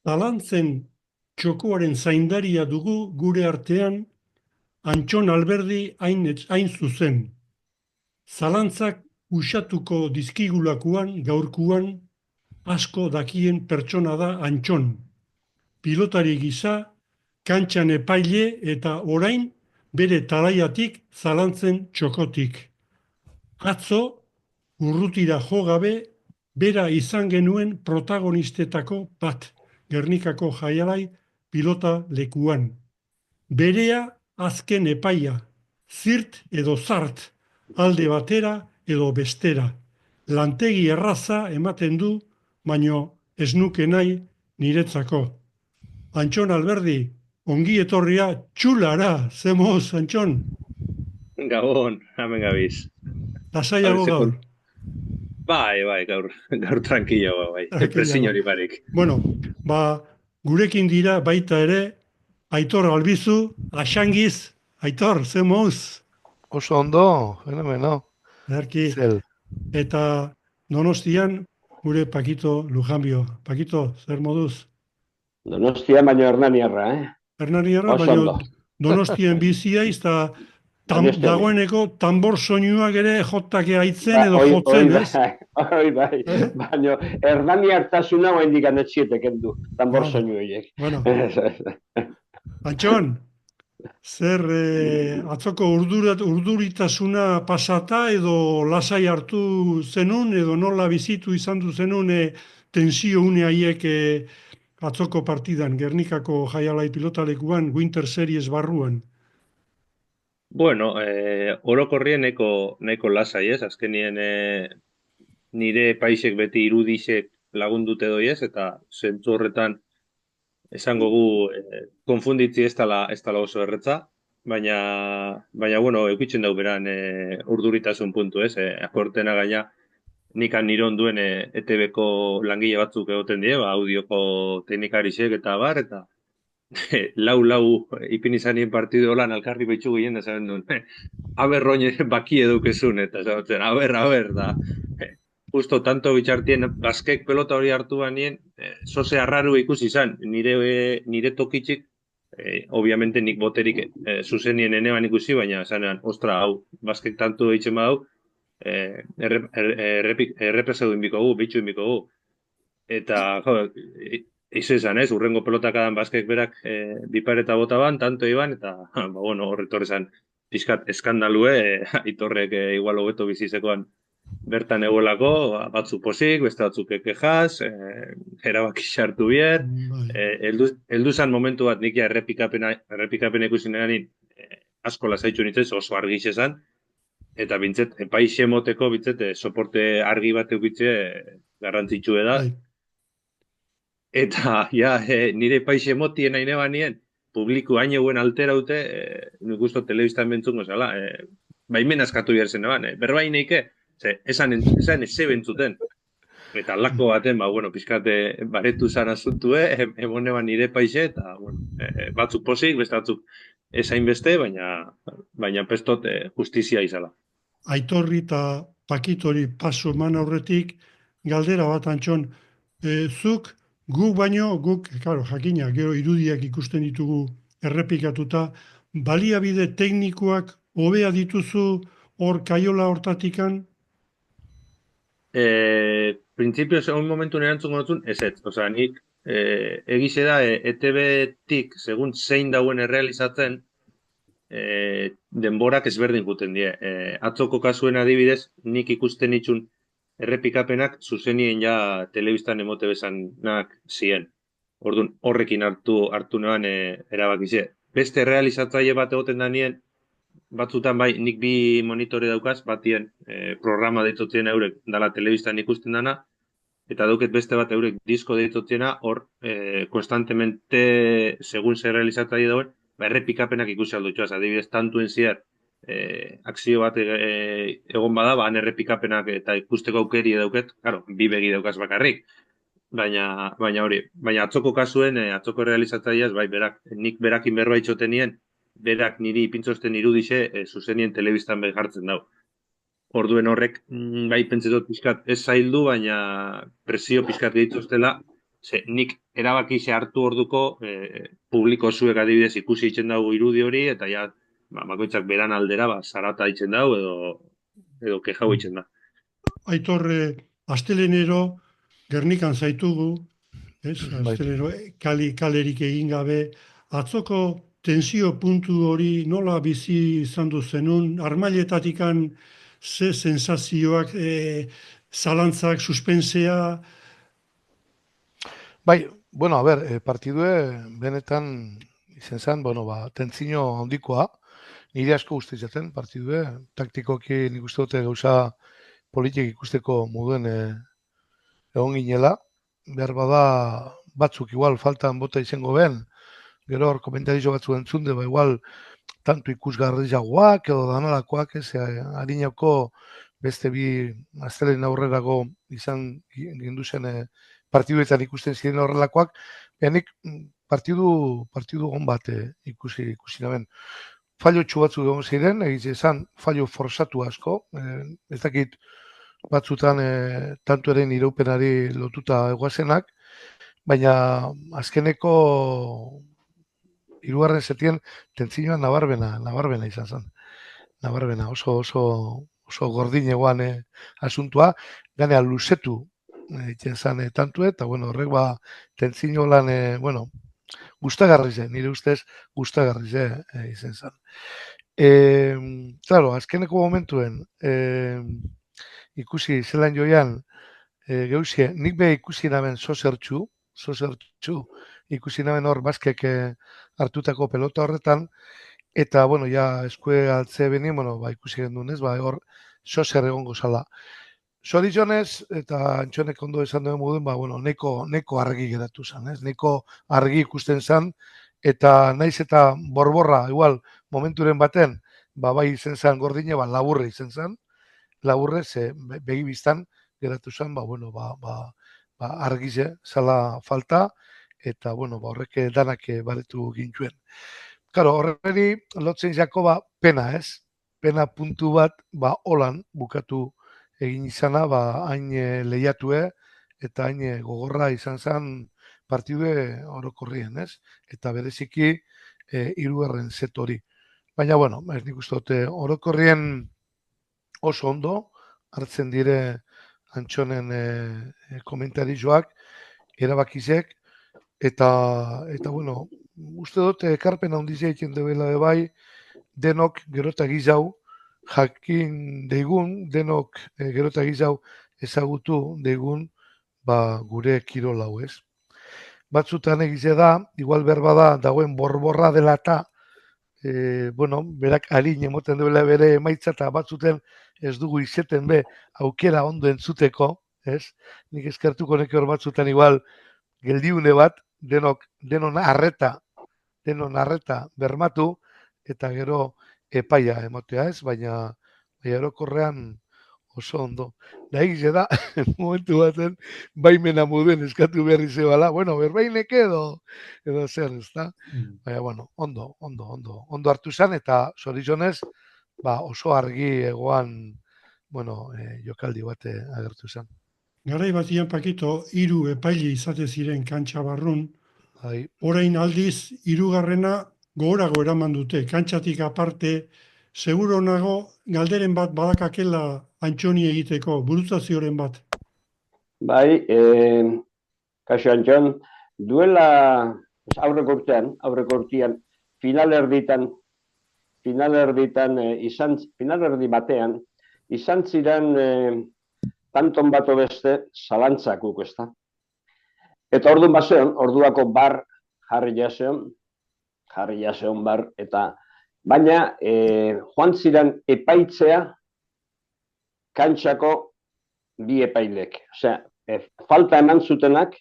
Zalantzen txokoaren zaindaria dugu gure artean, Antxon Alberdi hain zuzen. Zalantzak usatuko dizkigulakuan gaurkuan asko dakien pertsona da Antxon. Pilotari gisa, kantxan epaile eta orain bere talaiatik zalantzen txokotik. Atzo, urrutira jo gabe, bera izan genuen protagonistetako bat, Gernikako jaialai pilota lekuan. Berea azken epaia, zirt edo zart, alde batera edo bestera. Lantegi erraza ematen du, baino ez nuke nahi niretzako. Antxon Alberdi, ongi etorria txulara, zemoz, Antxon, Gabon, hemen gabiz. lasaiago Abezeko, gaur. bai, gaur tranquilo, bai. Presiño Tranquilago. hori barik. Bueno, gurekin dira baita ere, Aitor Albizu, Axangiz, Aitor, ze mouz, Oso ondo, fenomeno. erki, Zel. eta Donostian, gure Pakito Lujanbio. Pakito, zer moduz? Donostia baino Hernaniarra, Hernaniarra, Oso baina ondo. Donostien bizia, eta Donostian. dagoeneko tambor soinuak ere jottake aitzen Ba, edo oi jotzen, ez? bai. Baino Hernaniartasuna oraindik anetxiete kendu, tambor soinu horiek. Bueno, Antxon, zer atzoko urduritasuna pasata edo lasai hartu zenun edo nola bizitu izan du zenun tensio une haiek atzoko partidan, Gernikako jaialai pilotalekuan, Winter Series barruan. Bueno, orokorrien neko lasai, ez? Azkenien nire paisek beti irudixek lagundute doi ez, eta zentzu horretan esango gu konfunditzi ez dala oso erretza, baina bueno, eukitzen dau beran urduritasun puntu, ez? Akortena gaina nikan niron duen ETB-ko langile batzuk egoten die, audioko teknikarisek eta bar, eta lau ipin izanien partidu holan alkarri behitxu gehien da zaben duen. Roñ baki edukezun, eta zaten, da. Justo tanto bitxartien baskek pelota hori hartu banien, zoze arraru ikusi izan, nire tokitxik, obviamente nik boterik zuzenien eneban ikusi, baina zanean, ostra, hau, baskek tanto eitzen badau, errepreseu inbiko gu, bitxu inbiko gu. Eta, jo, izo izan ez, urrengo pelotakadan baskek berak bipareta bota ban, tanto iban, eta, bueno, horretorrezan pixkat eskandalue, Aitorrek igual hobeto bizizekoan bertan egolako, batzu posik, beste batzuk ekejaz, erabaki sartu bier, heldu zan momentu bat nik ja errepikapen ikusi neganin asko lasaitxu nintzen, oso argi izan, eta bintzet, paixe moteko bintzet, soporte argi bat eukitze garrantzitsue da. Eta, ja, nire paixe motien nahi nebanien, publiku hain eguen alteraute, nik usto telebistan bentzungo zela, baimen askatu behar zen eban, berbain eike, esan eze bentzuten. Eta lako baten, bueno, pizkate baretu zan asuntue, emone nire paixe, eta, bueno, batzuk posik, beste batzuk esain beste, baina pestot justizia izala. Aitorri eta Pakitori paso eman aurretik, galdera bat, Antxon, zuk guk, claro, jakina, gero irudiak ikusten ditugu errepikatuta, baliabide teknikoak hobea dituzu hor kaiola hortatikan? Printzipioz, egun momentu erantzungo dutzun, ez. Osea, nik egize da, ETB-tik, segun zein dauen errealizatzen, denborak ezberdin guten die. Atzoko kasuen adibidez, nik ikusten itxun errepikapenak zuzenien ja telebistan emote bezanak ziren. Orduan, horrekin hartu neban erabakize. Beste realizatzaile bat egoten da nien, batzutan bai, nik bi monitore daukaz, batien programa deitotzen eurek dala telebistan ikusten dana, eta dauket beste bat eurek disko deitotziena, hor konstantemente, segun zer realizatzaile dauen, errepikapenak ikusi aldutxoaz, adibidez, tantuen ziar, akzio bat egon bada, han errepikapenak eta ikusteko aukeri dauket, claro, bi begi daukaz bakarrik, baina atzoko kasuen, atzoko realizatzaileaz, bai, nik berakin berbaitxoten nien, berak niri ipintzosten irudixe zuzenien telebistan behar jartzen dau. Orduen horrek, bai, pentsetot pixkat ez zaildu, baina presio pixkat gehituztela, nik erabakixe hartu orduko, publiko zuek adibidez ikusi itzen dugu irudi hori, eta ja, bakoitzak beran aldera, zarata itzen dugu, edo kejau itzen da. Aitor, astelenero Gernikan zaitugu, ez? Bai. Astelenero kalerik egin gabe. Atzoko tensio puntu hori nola bizi izan zenun? Armailletatikan ze sensazioak, zalantzak, suspensea? Bai, bueno, a ber, partidue benetan izen zen, bueno, tentzio handikoa, nire asko guzti izaten partidue, taktikoki nik uste dute gauza politik ikusteko moduen egon ginela, behar bada batzuk igual faltan bota izango ben, gero hor komentarizio batzu entzunde, igual tanto ikusgarriagoak edo danalakoak, ez, harinako beste bi astelen aurrerago izan ginduzen partiduetan ikusten ziren horrelakoak, behanik partidu on bat ikusi naben. Fallo txu batzu egon ziren, egiz esan, fallo forsatu asko, ez dakit batzutan tantuaren iraupenari lotuta egoazenak, baina azkeneko hirugarren setien tentzioa nabarmena izan zen. Nabarmena, oso gordin egoan asuntua, ganea luzetu zen tantue, eta bueno, horrek tentzio lan, bueno, gustagarriz, nire ustez gustagarriz izan zen. Claro, azkeneko momentuen ikusi zelan joian geuzie, nik be ikusi naben zozertxu, ikusi naben hor baskek hartutako pelota horretan, eta, bueno, ja, eskue altze beni, bueno, ikusi gendun, ez, hor zozer egongo zala. Zorizonez, eta Antxonek ondo esan duen moduen, bueno, neko argi geratu zen, ez, neko argi ikusten zen, eta naiz eta borborra, igual, momenturen baten, bai izen zen gordine, laburre izen zen, laburre, ze begibiztan geratu zen, bueno, argize, zala falta, eta, bueno, horrek danak baretu gintuen. Karo, horreri, lotzen jako, pena, ez? Pena puntu bat, holan bukatu egin izana, hain lehiatue, eta hain gogorra izan zen partidue orokorrien, ez? Eta bereziki hirugarren set hori. Baina, bueno, ez nik uste dute orokorrien oso ondo, hartzen dire Antxonen komentarizioak, erabakizek, eta bueno, uste dut ekarpen handizia egiten dela bai, denok gerota gizau jakin deigun, denok gerota gizau ezagutu deigun gure kirol hau, ez. Batzutan egize da, igual berbada dagoen borborra dela eta bueno, berak harin emoten duela bere emaitza eta batzuten ez dugu izeten be aukera ondo entzuteko, ez? Nik eskertuko neke hor batzutan igual geldiune bat, denon arreta bermatu, eta gero epaia emotea, ez? Baina orokorrean oso ondo. Da egize da, momentu baten, baimena moduen eskatu berri zebala, bueno, berbainek edo zer, ez da? Baina, bueno, ondo hartu zen, eta zorizonez, oso argi egoan, bueno, jokaldi bat agertu zen. Garai batian Pakito, 3 epaile izate ziren kantxa barrun, Bai. orain aldiz, 3. gogorago eraman dute, kantxatik aparte, seguro nago galderen bat badakakela Antxoni egiteko, burutazioren bat. Bai, kaixo Antxon, duela aurreko urtean, finalerdi batean, izan ziren tanton bato beste zalantzakuk, ez da? Eta orduan bazeon, orduako bar jarri jaseon bar, eta baina joan ziren epaitzea kantxako bi epailek. Osea, falta eman zutenak,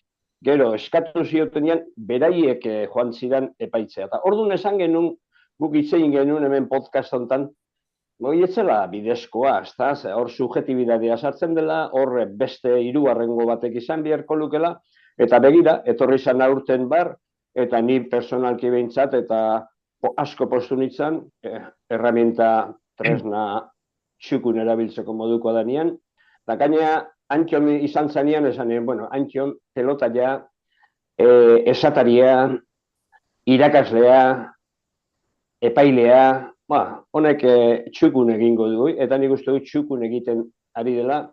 gero eskatu ziotenean beraiek joan ziren epaitzea. Eta orduan esan genuen, guk itzein genuen hemen podcast honetan, etzela bidezkoa, ezta? Hor subjetibitatea sartzen dela, hor beste 3. batek izan beharko lukela, eta begira, etorri izan aurten bar, eta ni personalki behintzat, eta asko postu nintzen, herramienta tresna txukun erabiltzeko moduko danean, eta gainera, Antxon izan zanean, esan bueno, Antxon pelota ja esataria, irakaslea, epailea, honek txukun egingo du, eta nik uste dut txukun egiten ari dela.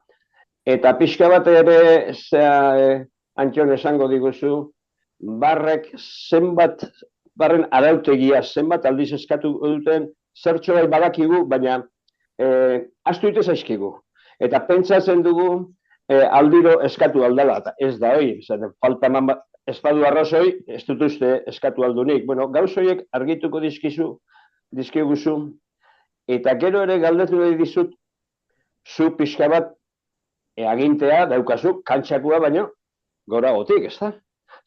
Eta pixka bat ere, Antxon esango diguzu, barren arautegia zenbat aldiz eskatu duten, zertxo bai badakigu, baina astu dute zaizkigu. Eta pentsatzen dugu aldiro eskatu aldala, eta ez da hori, falta eman espadu arrazoi, ez dut uste eskatu aldunik. Bueno, gauzoiek argituko dizkiguzu, eta gero ere galdetu nahi dizut, zu pixka bat agintea daukazu, kantxakua baino, gora gotik, ez da?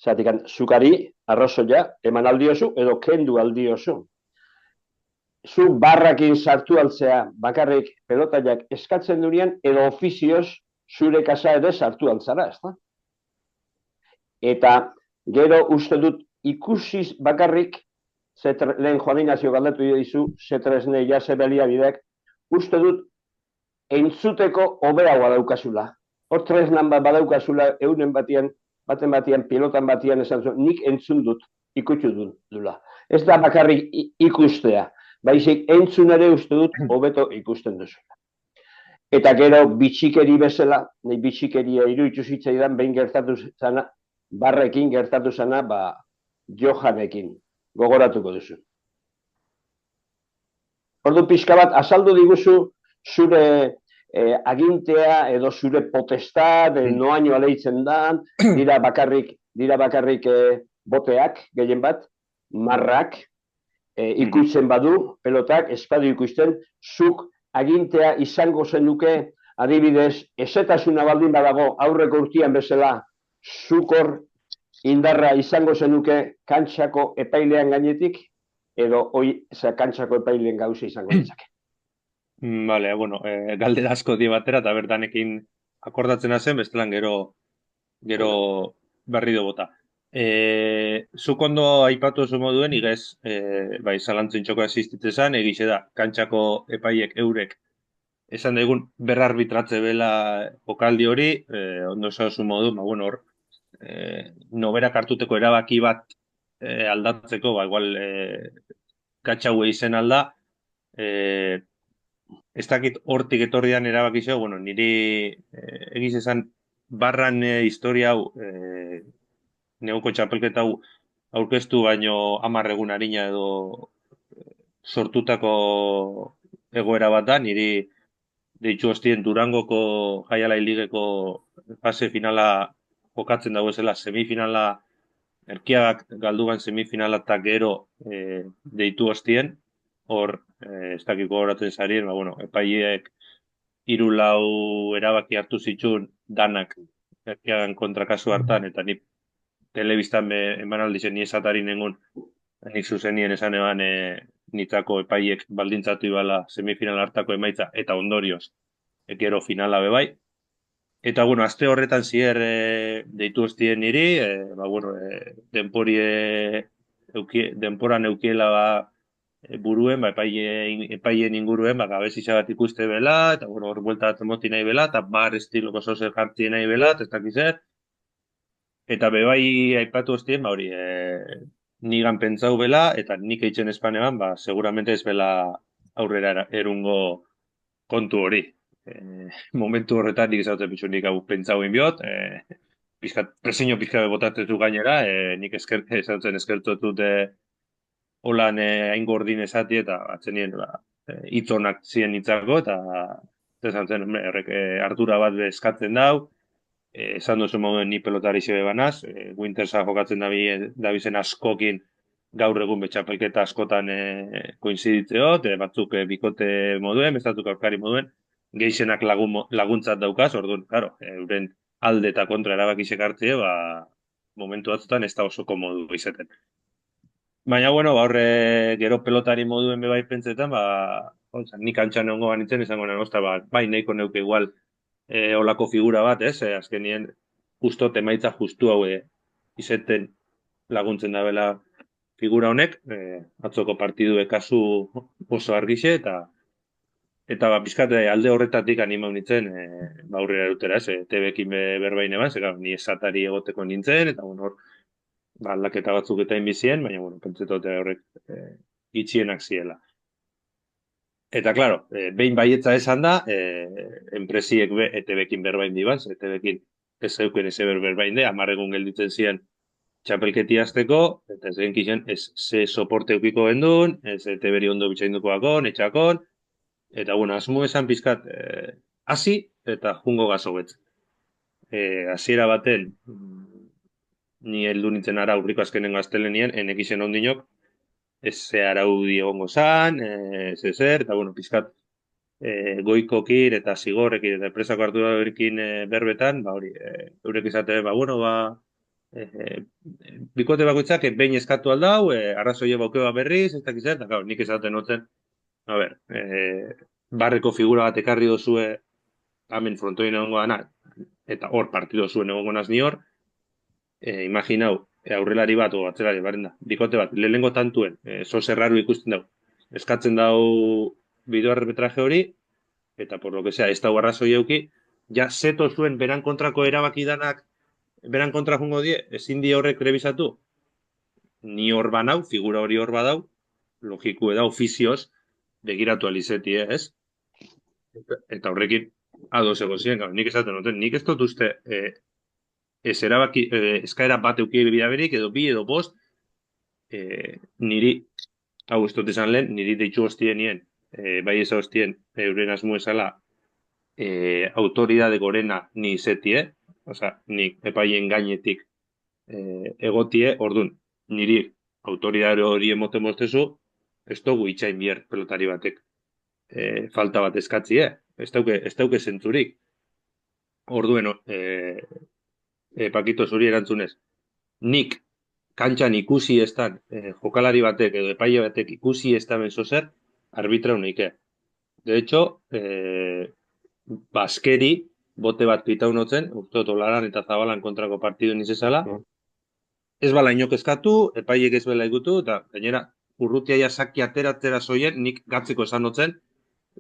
Zatik, zukari arrazoia eman aldiozu, edo kendu aldiozu. Zu barrakin sartu altzea bakarrik pelotaiak eskatzen dunean, edo ofizioz zure kasa ere sartu altzara, ez da? Eta gero uste dut ikusiz bakarrik, lehen Juan Ignacio galdetu dizu, zetresne jase baliabideak, uste dut entzuteko hobeagoa daukazula. Hor tresnan bat badaukazula, baten batian, pilotan batian esan zuen, nik entzun dut, ikutsu dula. Ez da bakarrik ikustea, baizik entzun ere uste dut hobeto ikusten duzula. Eta gero bitxikeri bezala, nahi bitxikeria iruditu zitzaidan, behin gertatu zana, barrekin gertatu zana, Johanekin, gogoratuko duzu. Ordu pixka bat, azaldu diguzu, zure agintea edo zure potestad, noaino aleitzen da, dira bakarrik boteak, gehien bat, marrak, ikusten badu, pelotak, espadu ikusten, zuk agintea izango zenuke, adibidez, ezetasuna baldin badago aurreko urtean bezala, zukor indarra izango zenuke kantxako epailean gainetik, edo kantxako epailean gauza izango ditzake. Vale, bueno, galdera asko di batera, eta bertanekin akordatzen zen, bestelan gero berri do bota. Zuk ondo aipatu zu moduen, igez, zalantzen txoko existitzen, egize da, kantxako epaiek eurek, esan daigun, berrarbitratze bela okaldi hori, ondo zu modu, bueno, hor, noberak hartuteko erabaki bat aldatzeko, igual, katxaue izen alda, ez dakit hortik etorrian erabaki zeu, bueno, niri egiz esan barran historia hau, neguko txapelketa hau aurkeztu baino 10 egun harina edo sortutako egoera bat da, niri deitu hostien Durangoko Jaialai Ligeko fase finala jokatzen dago ezela, semifinala, Erkiagak galdugan semifinala eta gero deitu hostien, hor, ez dakiko horatzen zarien, bueno, epaileek 3-4 erabaki hartu zituen danak Erkiagan kontra kasu hartan, eta ni telebistan emanaldi zen ni esatari nengun, nik zuzenien esan eban nitzako epaileek baldintzatu ibala semifinal hartako emaitza, eta ondorioz, gero finala bebai. Eta, bueno, aste horretan zier deitu hostien niri, bueno, denporan eukiela buruen, epaileen inguruen, gabezi bat ikuste bela, eta, bueno, hor buelta bat moti nahi bela, eta bar estiloko zozer jartien nahi bela, ez dakizer. Eta bebai aipatu hostien, hori, nigan pentsau bela, eta nik eitzen espanean, seguramente ez bela aurrera erungo kontu hori. Momentu horretan nik ezagutzen bitxu nik hau pentsau inbiot, presiño pizka botatetu gainera, nik ezagutzen eskertu dute holan hain gordin esati eta atzenien hitzonak ziren hitzako, eta ezagutzen hartura bat eskatzen dau, esan duzu moduen ni pelotari zebe banaz, Wintersa jokatzen dabizen askokin gaur egun betxapelketa askotan koinziditzeot, batzuk bikote moduen, bestatuk aurkari moduen, gehienak laguntzat daukaz, orduan, claro, euren alde eta kontra erabakizek hartzea, momentu batzutan ez da oso komodu izaten. Baina, bueno, horre gero pelotari moduen bebai pentsetan, nik antxan ongo banitzen izango nahi, bai nahiko neuke igual olako figura bat, azkenien justo temaitza justu hau izeten laguntzen da bela figura honek, atzoko partidu kasu oso argixe, eta pizkate alde horretatik animau nintzen aurrera dutera, TV-ekin berbain eban, ni esatari egoteko nintzen, eta bueno, aldaketa batzuk eta inbizien, baina, bueno, pentsetote horrek itxienak ziela. Eta, klaro, behin baietza esan da, enpresiek ETB-ekin berbain dibaz, ETB-ekin ez zeuken ez berbain de, 10 egun gelditzen ziren txapelketi azteko, eta ez genkizien ez ze soporte eukiko gendun, ez ETB-eri ondo bitxaindukoakon, etxakon, eta, bueno, asmo esan pizkat, hasi eta jungo gazobetz. Hasiera baten, ni heldu nintzen ara urriko azkenen gaztelenien, enekizen ondinok, ez ze araudi egongo zan, ez ezer, eta, bueno, pizkat, goikokir eta zigorrekin eta enpresako ardurarekin berbetan, ba hori, eurek izate, ba bueno, ba bikote bakoitzak behin eskatu aldau, arrazoie baukeba berriz, ez dakiz eta claro, nik esaten notzen, a ber, barreko figura bat ekarri dozue hemen frontoin egongo dana, eta hor partido zuen egongo naz ni hor, imaginau, aurrelari bat, o atzerari, barenda, bikote bat, lehenengo tantuen, erraru ikusten dau, eskatzen dau bideoarbitraje hori, eta por lo que sea, ez da arrazoi euki, ja zeto zuen beran kontrako erabaki danak, beran kontra jungo die, ezin di horrek rebizatu, ni hor banau, figura hori hor badau, logiku eda ofizioz, begiratu alizeti, ez? Eta horrekin, ados egozien, nik esaten noten, nik ez dut uste, ez erabaki, eskaera bat euki bidaberik, edo bi, edo bost, niri, hau ez dut esan lehen, niri deitxu hostienien, bai eza hostien, euren asmu esala, autoridade gorena ni izetie, oza, nik epaien gainetik egotie, ordun, niri autoridade hori emoten bostezu, ez dugu itxain bier pelotari batek falta bat eskatzie, ez dauke zentzurik. Orduen, Pakito zuri erantzunez, nik kantxan ikusi estan, jokalari batek edo epaile batek ikusi estamen zozer, arbitra uneike. De hecho, baskeri, bote bat pitau notzen, uste Olaran eta Zabalan kontrako partidu nizezala, ez bala inok eskatu, epaiek ez bela igutu, eta gainera, urrutia jasaki ateratzera zoien, nik gatzeko esan notzen,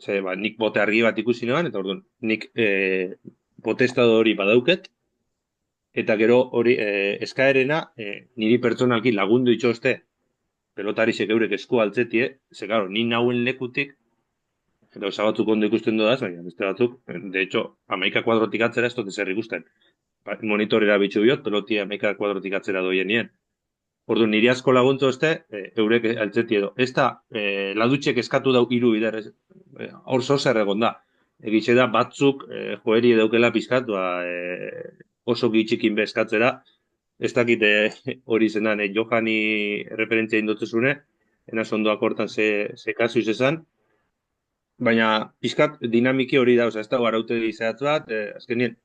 ze, ba, nik bote argi bat ikusi neban, eta orduan, nik potestado hori badauket, eta gero hori eskaerena, niri pertsonalki lagundu itxoste, pelotarisek eurek esku altzetie, ze, claro, ni nauen lekutik, eta osa batzuk ondo ikusten dudaz, baina beste batzuk, de hecho, 11 kuadrotik atzera ez dut ezer ikusten. Monitorera bitxu biot, pelotia 11 kuadrotik atzera doien nien. Ordu, niri asko laguntu este, eurek altzeti edo. Ez da, ladutxek eskatu dau hiru bider, hor zozer egon da. Egitxe da, batzuk joeri edaukela pizkat, oso gitxikin bezkatzera, ez dakit hori zenan, Johani referentzia indotzezune, enaz ondoak hortan ze kasu izan, baina pizkat dinamiki hori da, ez dago araute zehatz bat, azkenien,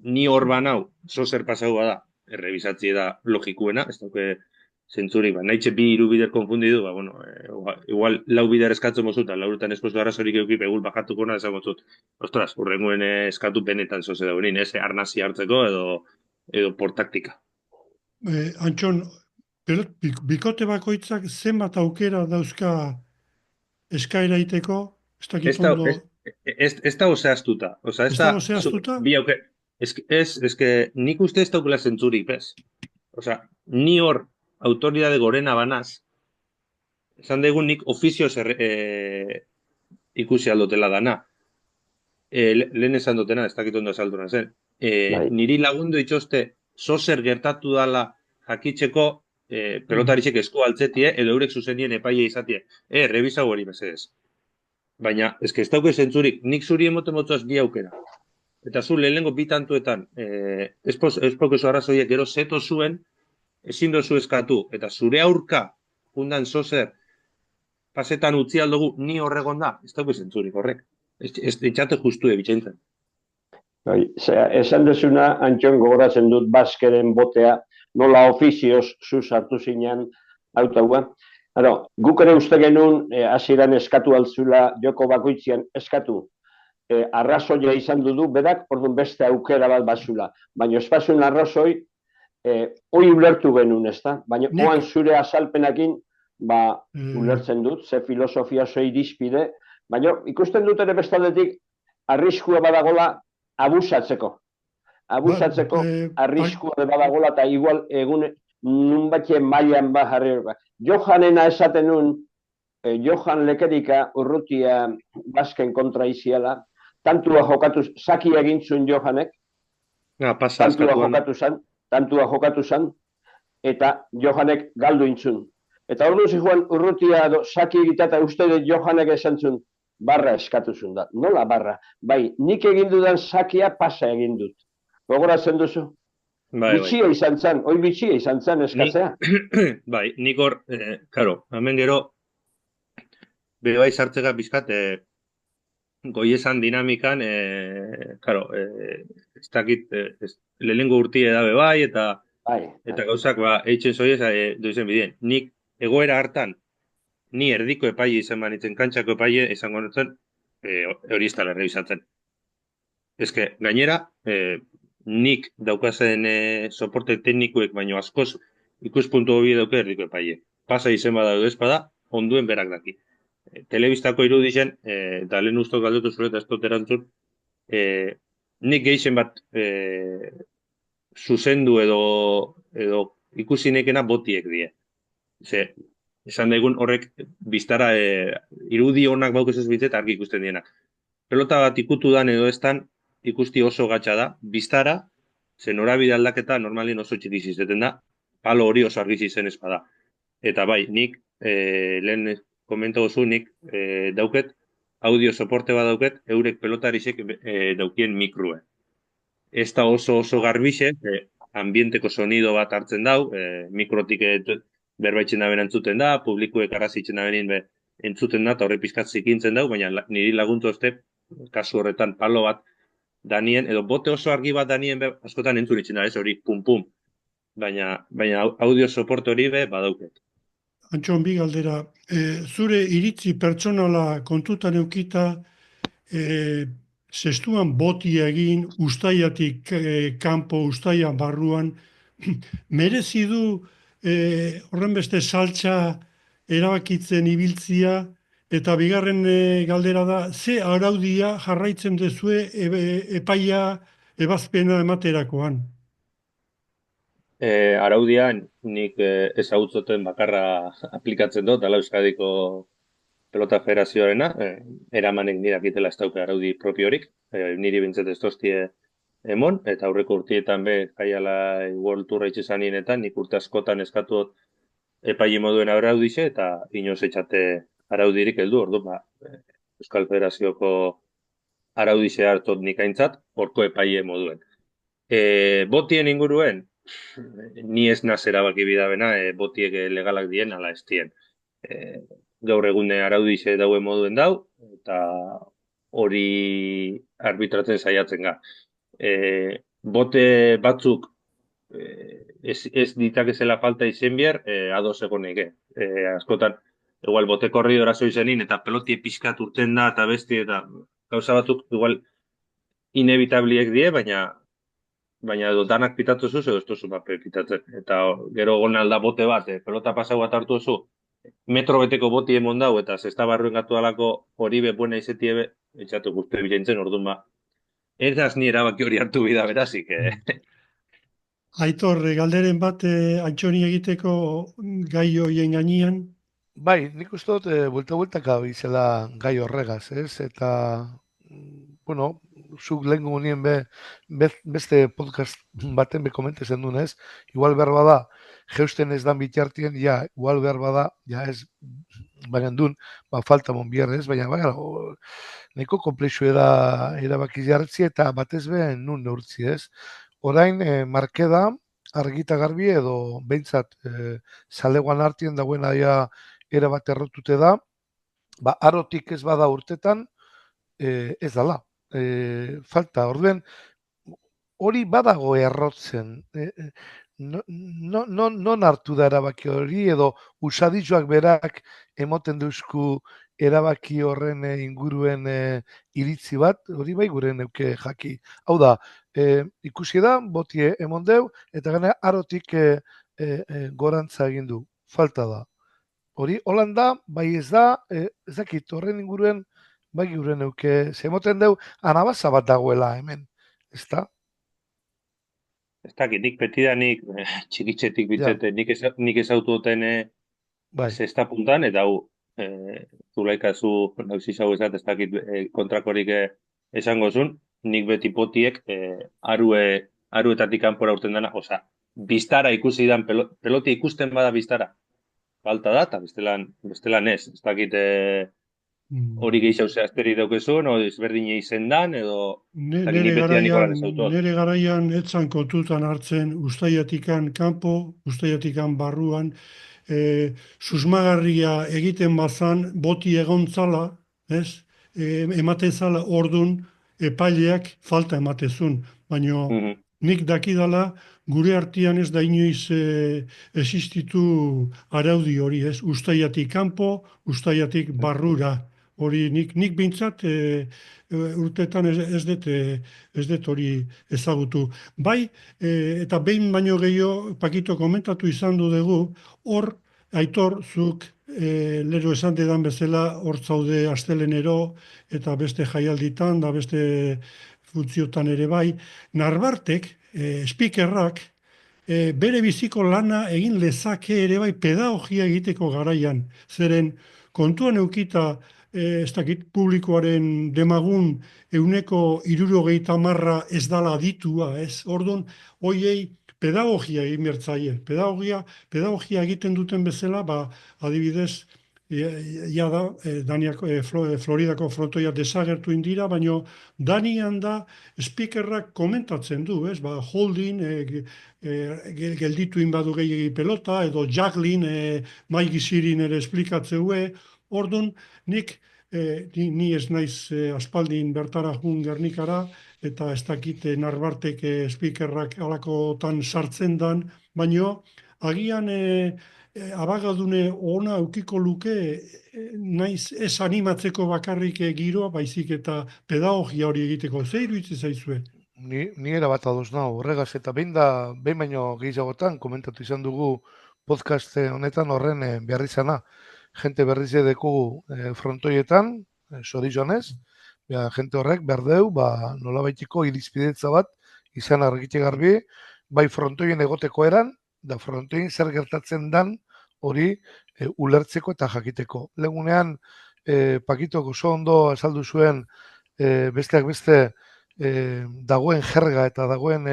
ni hor banau, zozer pasau bada, errebizatzi da logikuena, ez dauke zentzurik, ba, nahitxe bi hiru bider konfundidu, ba, bueno, igual lau bider eskatzen mozut, laurutan espozu arazorik eukip egul bajatuko na esan mozut. Ostras, urrengoen eskatu benetan zoze daurin, arnazi hartzeko edo portaktika. Antxon, bikote bakoitzak zenbat aukera dauzka eskaera iteko, ez dakit ondo... Ez da oseaztuta. Ez da oseaztuta? Bi auke... Ez que nik uste ez daukela zentzurik, bez? Osa, ni hor autoridade gorena banaz, esan degun nik ofizioz ikusi aldotela dana. Lehen esan dutena, ez dakit ondo azalduna zen. Niri lagundu itxoste, zozer gertatu dala jakitzeko pelotarisek esku altzetie, edo eurek zuzenien epaile izatie. Rebizau hori mesedez. Baina, ez dauke zentzurik, nik zuri emoten motzuaz bi aukera. Eta zu lehenengo bi tantuetan, espokezu arrazoiek gero zeto zuen, ezin dozu eskatu, eta zure aurka, jundan zozer, pasetan utzi aldugu, ni horregon da, ez dauke zentzurik horrek. Ez ditxate justu ebitxentzen. Esan dezuna, Antxon, gogoratzen dut baskeren botea, nola ofizioz zu sartu zinean autaua. Guk ere uste genuen, hasieran eskatu altzula, joko bakoitzian eskatu, arrazoia izan du berak, orduan beste aukera bat bazula. Baina espazun arrazoi, hori ulertu genuen, ez da? Baina oan zure azalpenakin, ulertzen dut, ze filosofia zo irizpide, baina ikusten dut ere bestaldetik, arriskua badagola abusatzeko. Abusatzeko arriskua badagola, eta igual nun batxe mailan ba jarri hor. Johanena esaten nun, Johan Lekerika urrutia basken kontra iziala, tantua jokatu, saki egin zuen Johanek, Pasa tantua askatuan. jokatu zan, eta Johanek galdu intzun. Eta ordu zijoan urrutia saki egitata uste dut Johanek esan zuen, barra eskatu zuen da. Nola barra? Bai, nik egin dudan sakia pasa egin dut. Gogoratzen duzu? Bai. Bitxia izan zen, hoi bitxia izan zen eskatzea. Bai, nik hor, karo, hemen gero, bere bai sartzeka bizkat, goiesan dinamikan, karo, ez dakit, lehenengo urtie dabe bai, eta Bai. gauzak, eitzen zoiez, duizen bideen. Nik egoera hartan, ni erdiko epaile izan banitzen, kantxako epaile izango nintzen, hori ez dala revisatzen. Ezke, gainera, nik daukazen soporte teknikuek baino askoz ikuspuntu hobi dauke erdiko epaile. Pasa izen bada edo ez bada, onduen berak daki. Telebistako irudizen, eta lehen ustok galdutu zure eta ez dut erantzun, nik geixen bat zuzendu edo ikusi nekena botiek die. Ze, esan daigun horrek biztara irudi honak baukez ez bitzet argi ikusten dienak. Pelota bat ikutu dan edo estan ikusti oso gatsa da, biztara, ze norabide aldaketa normalien oso txikiz izeten da, palo hori oso argiz izen espada. Eta bai, nik lehen komentago zu, nik dauket, audio soporte bat dauket, eurek pelotarisek daukien mikrue. Ez da oso garbixe, ambienteko sonido bat hartzen dau, mikrotik berbaitzen da entzuten da, publikuek arrazitzen da entzuten da, eta horre pizkat zikintzen dau, baina niri laguntu oste, kasu horretan palo bat danien, edo bote oso argi bat danien askotan entzunitzen da, ez hori pum-pum. Baina audio soporte hori badauket. Antxon, bi galdera. Zure iritzi pertsonala kontutan eukita, zestuan boti egin, ustaiatik kanpo, ustaian barruan, merezi du horren beste saltza erabakitzen ibiltzia, eta bigarren galdera da, ze araudia jarraitzen dezue epaia ebazpena ematerakoan? Araudian nik ezagutzoten bakarra aplikatzen dut, ala Euskadiko pelota federazioarena, eramanek nirakitela ez dauka araudi propiorik, niri bintzat ez toztie emon, eta aurreko urtietan jaiala World Tour itxesanienetan, nik urte askotan eskatu epaile moduen araudixe, eta inoz etxate araudirik heldu, ordu, Euskal Federazioko araudixe hartot nik aintzat, horko epaile moduen. Botien inguruen, ni ez naz erabaki bidabena, botiek legalak dien, ala ez dien. Gaur egune araudixe dauen moduen dau, eta hori arbitratzen saiatzen ga. Bote batzuk ez ditakezela falta izen bier, ados egonek. Askotan, igual bote korridora zoizenin, eta pelotie pixkat urten da, eta besti, eta gauza batzuk, igual, inevitabliek die, baina edo danak pitatu zuz, edo ez duzu pitatzen. Eta gero egon alda bote bat, pelota pasau bat hartu zu, metro beteko boti emon dau, eta zesta barruen gatu alako hori buena izetie etxatu guztu ebilentzen, orduan ez ni erabaki hori hartu bida berazik. Aitor, galderen bat Antxoni egiteko gai horien gainean? Bai, nik uste dut, buelta-bueltaka bizela gai horregaz, ez? Eta, bueno, zuk lehenko gunien beste podcast baten komentezen duen, ez? Igual behar bada, jeusten ez dan bitartien, ja, igual behar bada, ja ez, baina duen, falta mon bierrez, baina, neko komplexu erabaki jarretzi eta batez behen nun neurtzi, ez? Orain, markeda, argita garbi edo behintzat zaleguan hartien dagoena erabat errotute da, arotik ez bada urtetan, ez dala. Falta, orduen, hori badago errotzen. Non hartu da erabaki hori, edo usaditxoak berak emoten duzku erabaki horren inguruen iritzi bat, hori bai gure neuke jaki. Hau da, ikusi da, botie emon deu, eta gana arotik gorantza egin du. Falta da. Hori, Holanda, bai ez da, ez dakit, horren inguruen, bai gure neuke, zemoten deu, anabaza bat dagoela hemen, ez da? ez dakit, nik betidanik, txikitzetik Ja, bitzete, nik ezautu duten bai. sexta puntan, eta hau, zulaika zu, nauzi zau ez dakit kontrakorik esango zuen, nik beti potiek aruetatik kanpora urten dena, oza, biztara ikusi dan, pelotia ikusten bada biztara, falta da, eta bestelan ez, ez dakit hori gehiago zehazteri daukezun, o ezberdin izendan, edo, ez dakit, Nere nik beti da garaian, Nikolan ezautot. nere garaian etzan kontutan hartzen ustaiatikan kanpo, ustaiatikan barruan, susmagarria egiten bazan boti egontzala, ez? Ematen zala ordun epaileak falta ematezun, baino Mhm. nik dakidala gure artean ez da inoiz existitu araudi hori, ez? Ustaiatik kanpo, ustaiatik barrura. Hori nik behintzat urteetan ez dut hori ezagutu. Bai, eta behin baino gehiago, Pakito komentatu izan du dugu, hor, Aitor, zuk lero esan dedan bezala, hor zaude astelenero, eta beste jaialditan, da beste funtziotan ere bai, Narbartek, speakerrak, bere biziko lana egin lezake ere bai pedagogia egiteko garaian. Zeren kontuan eukita, ez dakit publikoaren demagun euneko 70 ez dala aditua, ez? Ordon, hoiei pedagogia egin bertzaie. Pedagogia egiten duten bezala, ba, adibidez, ja da, Floridako frontoia desagertu indira, baino Danian da speakerrak komentatzen du, ez? Ba, holding, gelditu inbadu gehiagi pelota, edo juggling, mai gizirin ere esplikatzeue. Ordun, ni ez naiz aspaldin bertara jun Gernikara, eta ez dakit Narbartek speakerrak alakotan sartzen dan, baino agian abagadune ona eukiko luke naiz ez animatzeko bakarrik giroa, baizik eta pedagogia hori egiteko. Ze iruditzen zaizue? Ni era bat ados nau, horregaz, eta behin baino gehiagotan komentatu izan dugu podcast honetan horren behar izana. Jente berriz dekugu frontoietan, zorizonez, jente horrek berdeu, nola baitiko irizpidetza bat izan argite garbi, bai frontoien egoteko eran, da frontoien zer gertatzen dan hori ulertzeko eta jakiteko. Legunean, Pakitok oso ondo azaldu zuen besteak beste dagoen jerga eta dagoen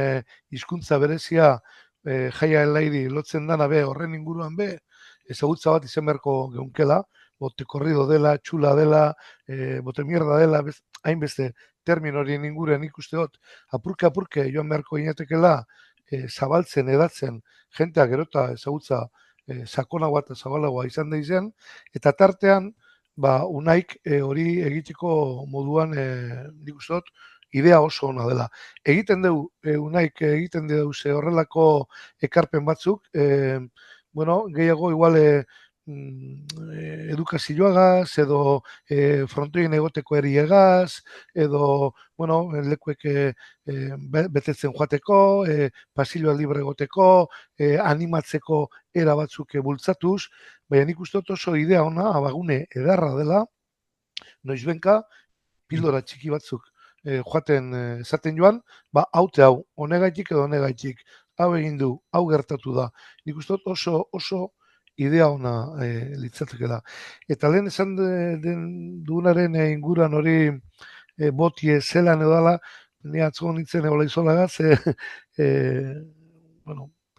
hizkuntza berezia jaia helairi lotzen dana be horren inguruan be, ezagutza bat izan beharko geunkela, bote korrido dela, txula dela, bote mierda dela, hainbeste termin horien inguruan ikuste dut, apurke joan beharko inatekela zabaltzen, edatzen, jenteak erota ezagutza sakonagoa eta zabalagoa izan da izan, eta tartean, unaik hori egiteko moduan nik uste dut, idea oso ona dela. Egiten dugu, unaik egiten dugu horrelako ekarpen batzuk, gehiago igual edukazioagaz, edo frontoien egoteko eriegaz, edo, lekuek betetzen joateko, pasilloa libre egoteko, animatzeko era batzuk bultzatuz, baina nik uste dut oso idea ona, abagune edarra dela, noizbenka, pildora txiki batzuk joaten esaten joan, haute hau, honegaitik edo honegaitik, hau egin du, hau gertatu da. Nik uste dut oso idea ona litzateke da. Eta lehen esan dugunaren inguran hori botie zelan edala, ni atzo nintzen ebola izolagaz,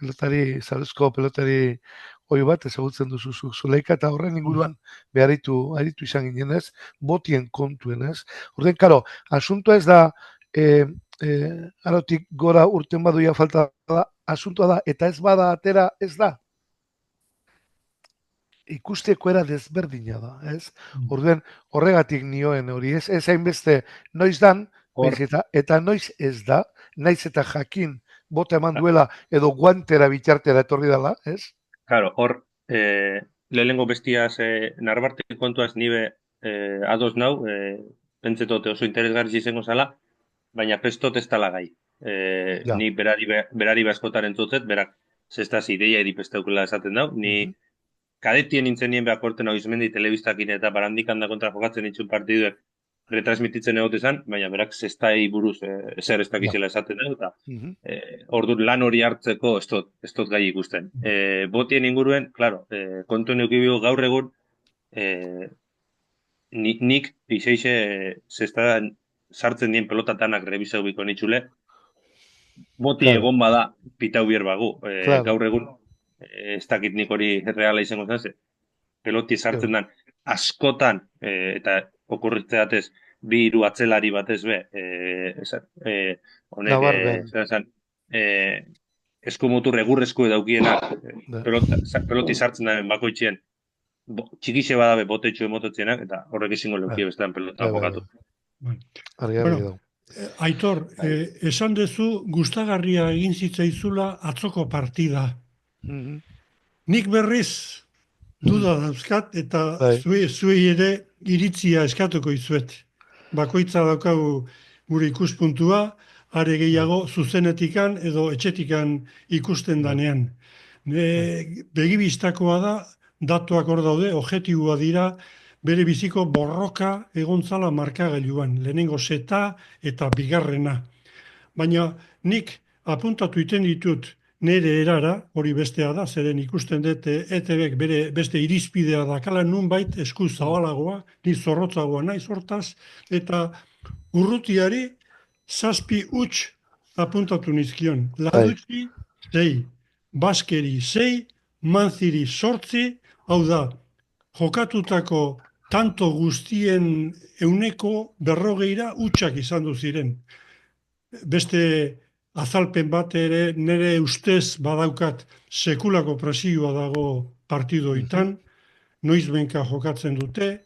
pelotari, zarezko pelotari hoi bat, ezagutzen duzu zuleika, eta horren inguruan beharitu izan ginen ez, botien kontuen ez. Orden, karo, asuntoa ez da, arotik gora urten baduia falta da, asuntoa da, eta ez bada atera ez da. Ikusteko era desberdina da, ez? Orden, horregatik nioen hori, ez hainbeste noiz dan, eta noiz ez da, naiz eta jakin bota eman duela edo guantera bitartera etorri dela, ez? Claro, hor, lehenengo bestiaz, Narbartek kontuaz nibe ados nau, pentsetote oso interesgarri izango zala, baina pestot ez tala gai. Ni berari askotan entzutzet, berak zestaz ideia edipesteukela esaten dau, ni kadetien nintzen nien behar korten hau izmendi telebistakin eta barandikan da kontra jokatzen itxun partiduek, retransmititzen egote zen, baina berak zestai buruz ezer ez dakizela esaten da, eta Mhm. ordu lan hori hartzeko ez dut gai ikusten. Botien inguruen, claro, kontu neukibio gaur egun, nik pixeixe zesta sartzen dien pelotatanak rebizau biko nitxule, boti Claro. egon bada pitau bier bagu. Claro. Gaur egun, ez dakit nik hori reala izango zen, ze peloti sartzen dan askotan, eta okurritzeatez, bi hiru atzelari batez be, honek, Nabarmen. eskumutur egurrezko daukienak, Da. peloti sartzen daren bakoitzien, txikixe badabe botetxo emototzenak, eta horrek ezingo leukie bestean pelota jokatu. Argi Bueno, dago. Aitor, esan dezu gustagarria egin zitzaizula atzoko partida. Mhm. Nik berriz duda dauzkat eta Bai. zuei ere iritzia eskatuko izuet. Bakoitza daukagu gure ikuspuntua, are gehiago zuzenetikan edo etxetikan ikusten danean. Begibistakoa da, datuak hor daude, objektiboa dira, bere biziko borroka egontzala markagailuan, lehenengo seta eta bigarrena. Baina nik apuntatu iten ditut nire erara, hori bestea da, zeren ikusten dut ETBek bere beste irizpidea dakala nunbait esku zabalagoa, ni zorrotzagoa naiz hortaz, eta urrutiari zazpi huts apuntatu nizkion. Ladutxi, 6, Baskeri 6, Manziri 8, hau da, jokatutako tanto guztien euneko 40 hutsak izan du ziren. Beste azalpen bat ere nire ustez badaukat sekulako presioa dago partidoitan, noizbenka jokatzen dute,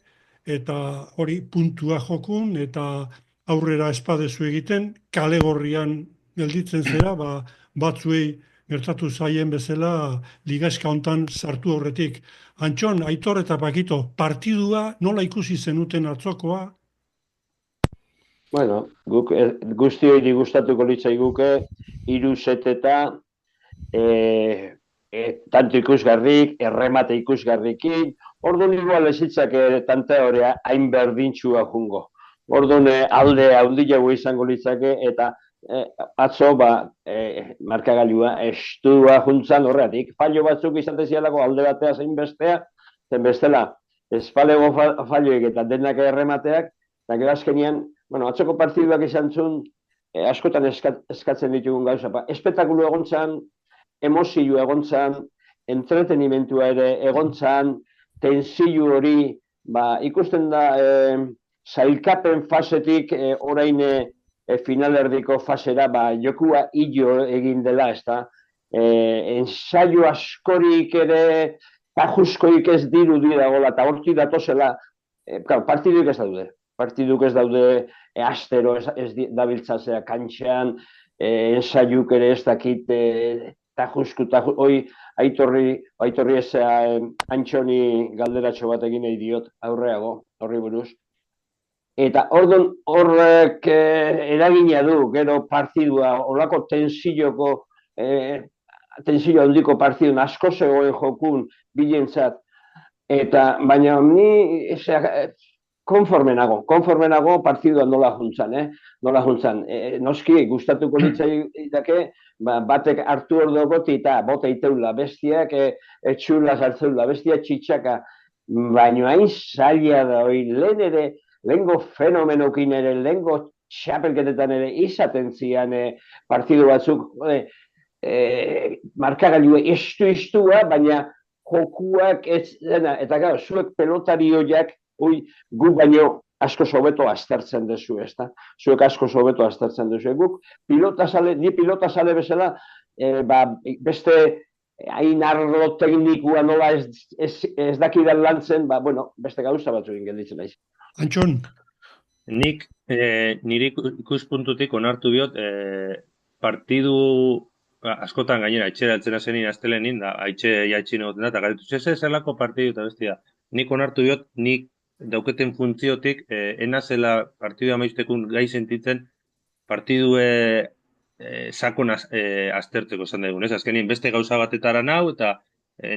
eta hori puntua jokun, eta aurrera espadezu egiten, kale gorrian gelditzen zera, batzuei gertatu zaien bezala ligaizka hontan sartu horretik. Antxon, Aitor eta Pakito, partidua nola ikusi zenuten atzokoa? Bueno, guk guztioi gustatuko litzaiguke, 3 seteta, tanto ikusgarrik, erremate ikusgarrikin, orduan igual ezitzak tante horea hain berdintxua jungo. Orduan alde handiago izango litzake, eta atzo markagailua estua juntzan horretik. Fallo batzuk izate zialako alde batea zein bestea, zen bestela, espalego falloek eta denak erremateak, eta gero azkenean, bueno, atzoko partiduak izan zuen, askotan eskatzen ditugun gauza. Espektakulu egontzan, emozio egontzan, entretenimentua ere egontzan, tensio hori, ikusten da, zailkapen fasetik orain finalerdiko fasera, jokua hilo egin dela, ez da. Ensaio askorik ere, tajuskoik ez dirudi dagoela, eta hortik datozela, partiduik ez daude. Partiduk ez daude astero ez dabiltzazea kantxean, ensaiuk ere ez dakit tajusku, hoi aitorri ezea Antxoni galderatxo bat egin nahi diot aurreago, horri buruz. Eta orduan horrek eragina du, gero partidua, olako tensio handiko partidun asko zegoen jokun bilentzat, eta baina ni konforme nago partidua nola juntzan. Noski, gustatuko litzaiake, batek hartu hor dogoti eta bota iteula, bestiak etxula zartzeula, bestiak txitxaka, baina hain zaila da hori, lehengo fenomenokin ere, lehengo txapelketetan ere, izaten zian partidu batzuk, markagailua istu-istua, baina jokuak ez dena, eta gara, zuek pelotari horiak, gu baino asko sobeto aztertzen dezu, ez da? Zuek asko sobeto aztertzen dezu. Guk ni pilota sale bezala, beste hain arlo teknikua nola ez dakidan lantzen, bueno, beste gauza batzukin gelditzen naiz. Antxon? Nik nire ikuspuntutik onartu biot partidu askotan gainera etxera altzena zenin astelenin, da haitxe jaitxin egoten da, eta gaitu zelako partidu eta bestia. Nik onartu biot, nik dauketen funtziotik, enazela partidu amaiztekun gai sentitzen, partidu sakon aztertzeko esan daigun, ez? Azkenien beste gauza batetara nau, eta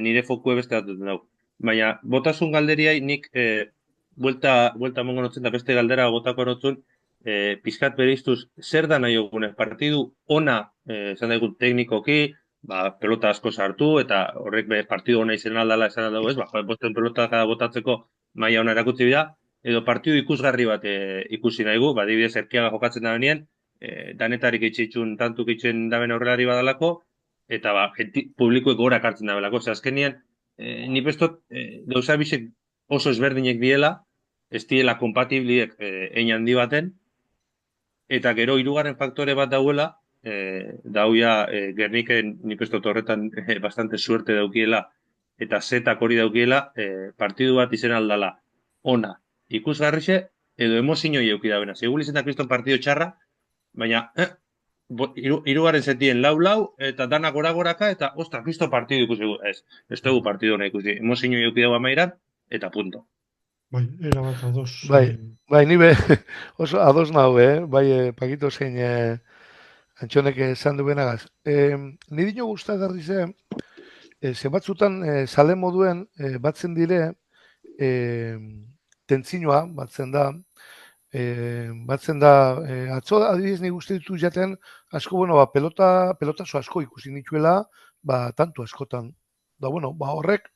nire fokue beste batetan nau. Baina, botasun galderiai nik buelta mongo notzen da beste galdera botako notzun, pizkat bereiztuz, zer da nahi ogune, partidu ona, esan daigun teknikoki, pelota asko sartu, eta horrek partidu ona izan aldala esan aldago ez, bosten pelota botatzeko maila ona erakutsi bida, edo partidu ikusgarri bat ikusi nahi gu, adibidez Erkiaga jokatzen da benien, danetarik itxitxun tantuk itxen daben aurrelari badalako, eta publikoek gora kartzen da belako, azkenien, ni bestot, gauza bisek oso ezberdinek diela, ez diela kompatibliek hein handi baten, eta gero hirugarren faktore bat dauela, dauia Gerniken nik ez dut horretan bastante suerte daukiela, eta zetak hori daukiela, partidu bat izen aldala ona ikusgarrixe, edo emozioi euki da bena. Segur izan da kriston partidu txarra, baina hirugarren zetien lau, eta dana gora-goraka, eta ostra, kristo partidu ikusi ez dugu partidu hona ikusi. Emozioi euki dago amairan, eta punto. Bai, erabat ados. Bai, ni oso ados nahu, bai, Pakito zein Antxonek esan du benagaz. Ni dino gustagarri ze, batzutan sale moduen batzen dire, tentzinoa batzen da, atzo adibidez nik uste ditu jaten, asko, pelotazo asko ikusi nituela, tantu askotan. Da, horrek,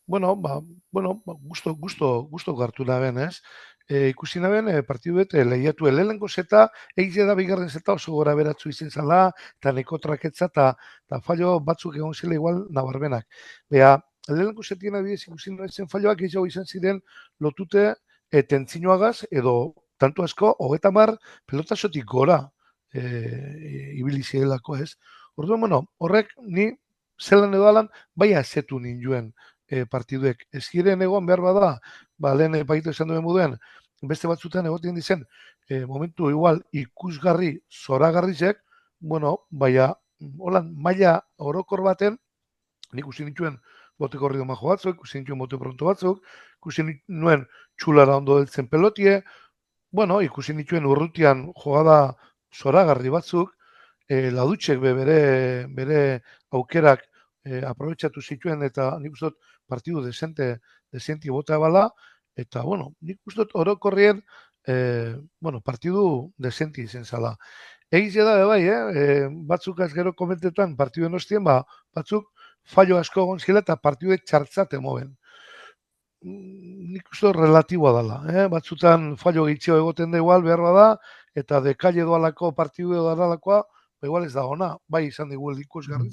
gusto gartu naben, ez? Ikusi naben, partiduet lehiatu lehenengo zeta, egize da bigarren zeta oso gora beratzu izen zala, eta neko traketza, eta fallo batzuk egon zela igual nabarbenak. Lehenengo zetien adibidez ikusi naben falloak gehiago izan ziren lotute tentzinoagaz, edo tanto asko, 30 pelotazotik gora ibili zirelako, ez? Orduan, horrek ni zelan edo alan, bai azetu ninduen partiduek. Ez giren egon behar bada, lehen Pakito esan duen moduen, beste batzutan egoten dizen, momentu igual ikusgarri, zoragarrizek, baina, holan, maila orokor baten, nik ikusi nituen bote korrido majo batzuk, ikusi nituen bote pronto batzuk, ikusi nuen txulara ondo deltzen pelotie, ikusi nituen urrutian jogada zoragarri batzuk, ladutxek bere aukerak aprobetsatu zituen, eta nik uste dut partidu desenti bota bala, eta, nik uste dut orokorrien, partidu desenti izen zala. Egize da, bai, batzuk az gero komentetan partiduen ostien, batzuk fallo asko egon zila eta partiduek txartzate moben. Nik uste relatiboa dela. Batzutan fallo gitxeo egoten da igual behar bada, eta dekalle doalako partidu edo daralakoa, igual ez da ona, bai izan dugu ikusgarri.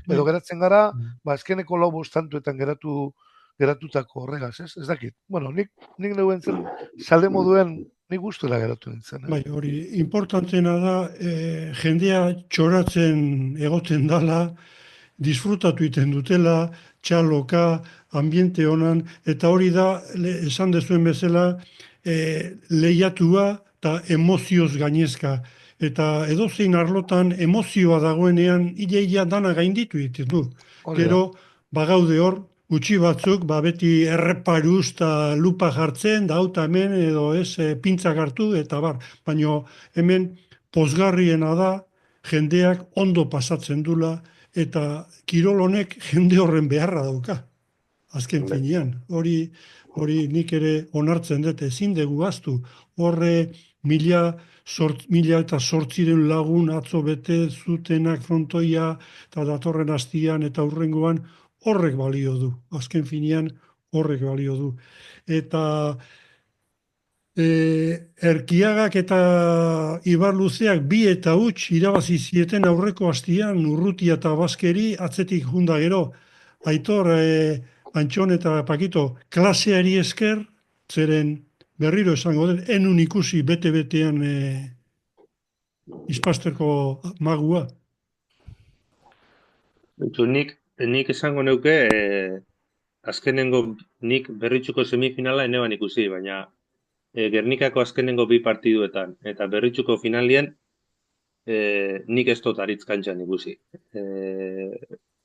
Edo geratzen gara, azkeneko lau bostantuetan geratutako horregaz, ez? Ez dakit. Nik neuen zen, sale moduen, nik guztuela geratu nintzen. Bai, hori, importantena da, jendea txoratzen egoten dala, disfrutatu iten dutela, txaloka, ambiente honan, eta hori da, esan dezuen bezala, lehiatua eta emozioz gainezka. Eta edozein arlotan emozioa dagoenean, ia dana gainditu egiten du. Gero, bagaude hor, gutxi batzuk, beti erreparuz eta lupa jartzen, da hauta hemen, edo ez, pintzak hartu, eta bar. Baina hemen, pozgarriena da, jendeak ondo pasatzen dula, eta kirol honek jende horren beharra dauka. Azken finean, hori nik ere onartzen dut, ezin dugu gaztu. Horre 1008 lagun atzo bete zutenak frontoia, eta datorren hastian eta hurrengoan horrek balio du. Azken finean horrek balio du. Eta Erkiagak eta Ibar Luzeak 2 eta huts irabazi zieten aurreko hastian Urrutia eta Baskeri atzetik junda gero. Aitor, Antxon eta Pakito, klaseari esker, zeren berriro esango den, enun ikusi bete-betean izpasterko magua. Nik esango neuke, azkenengo nik berritxuko semifinala eneban ikusi, baina Gernikako azkenengo 2 partiduetan, eta berritxuko finalien nik ez dut aritz kantxan ikusi.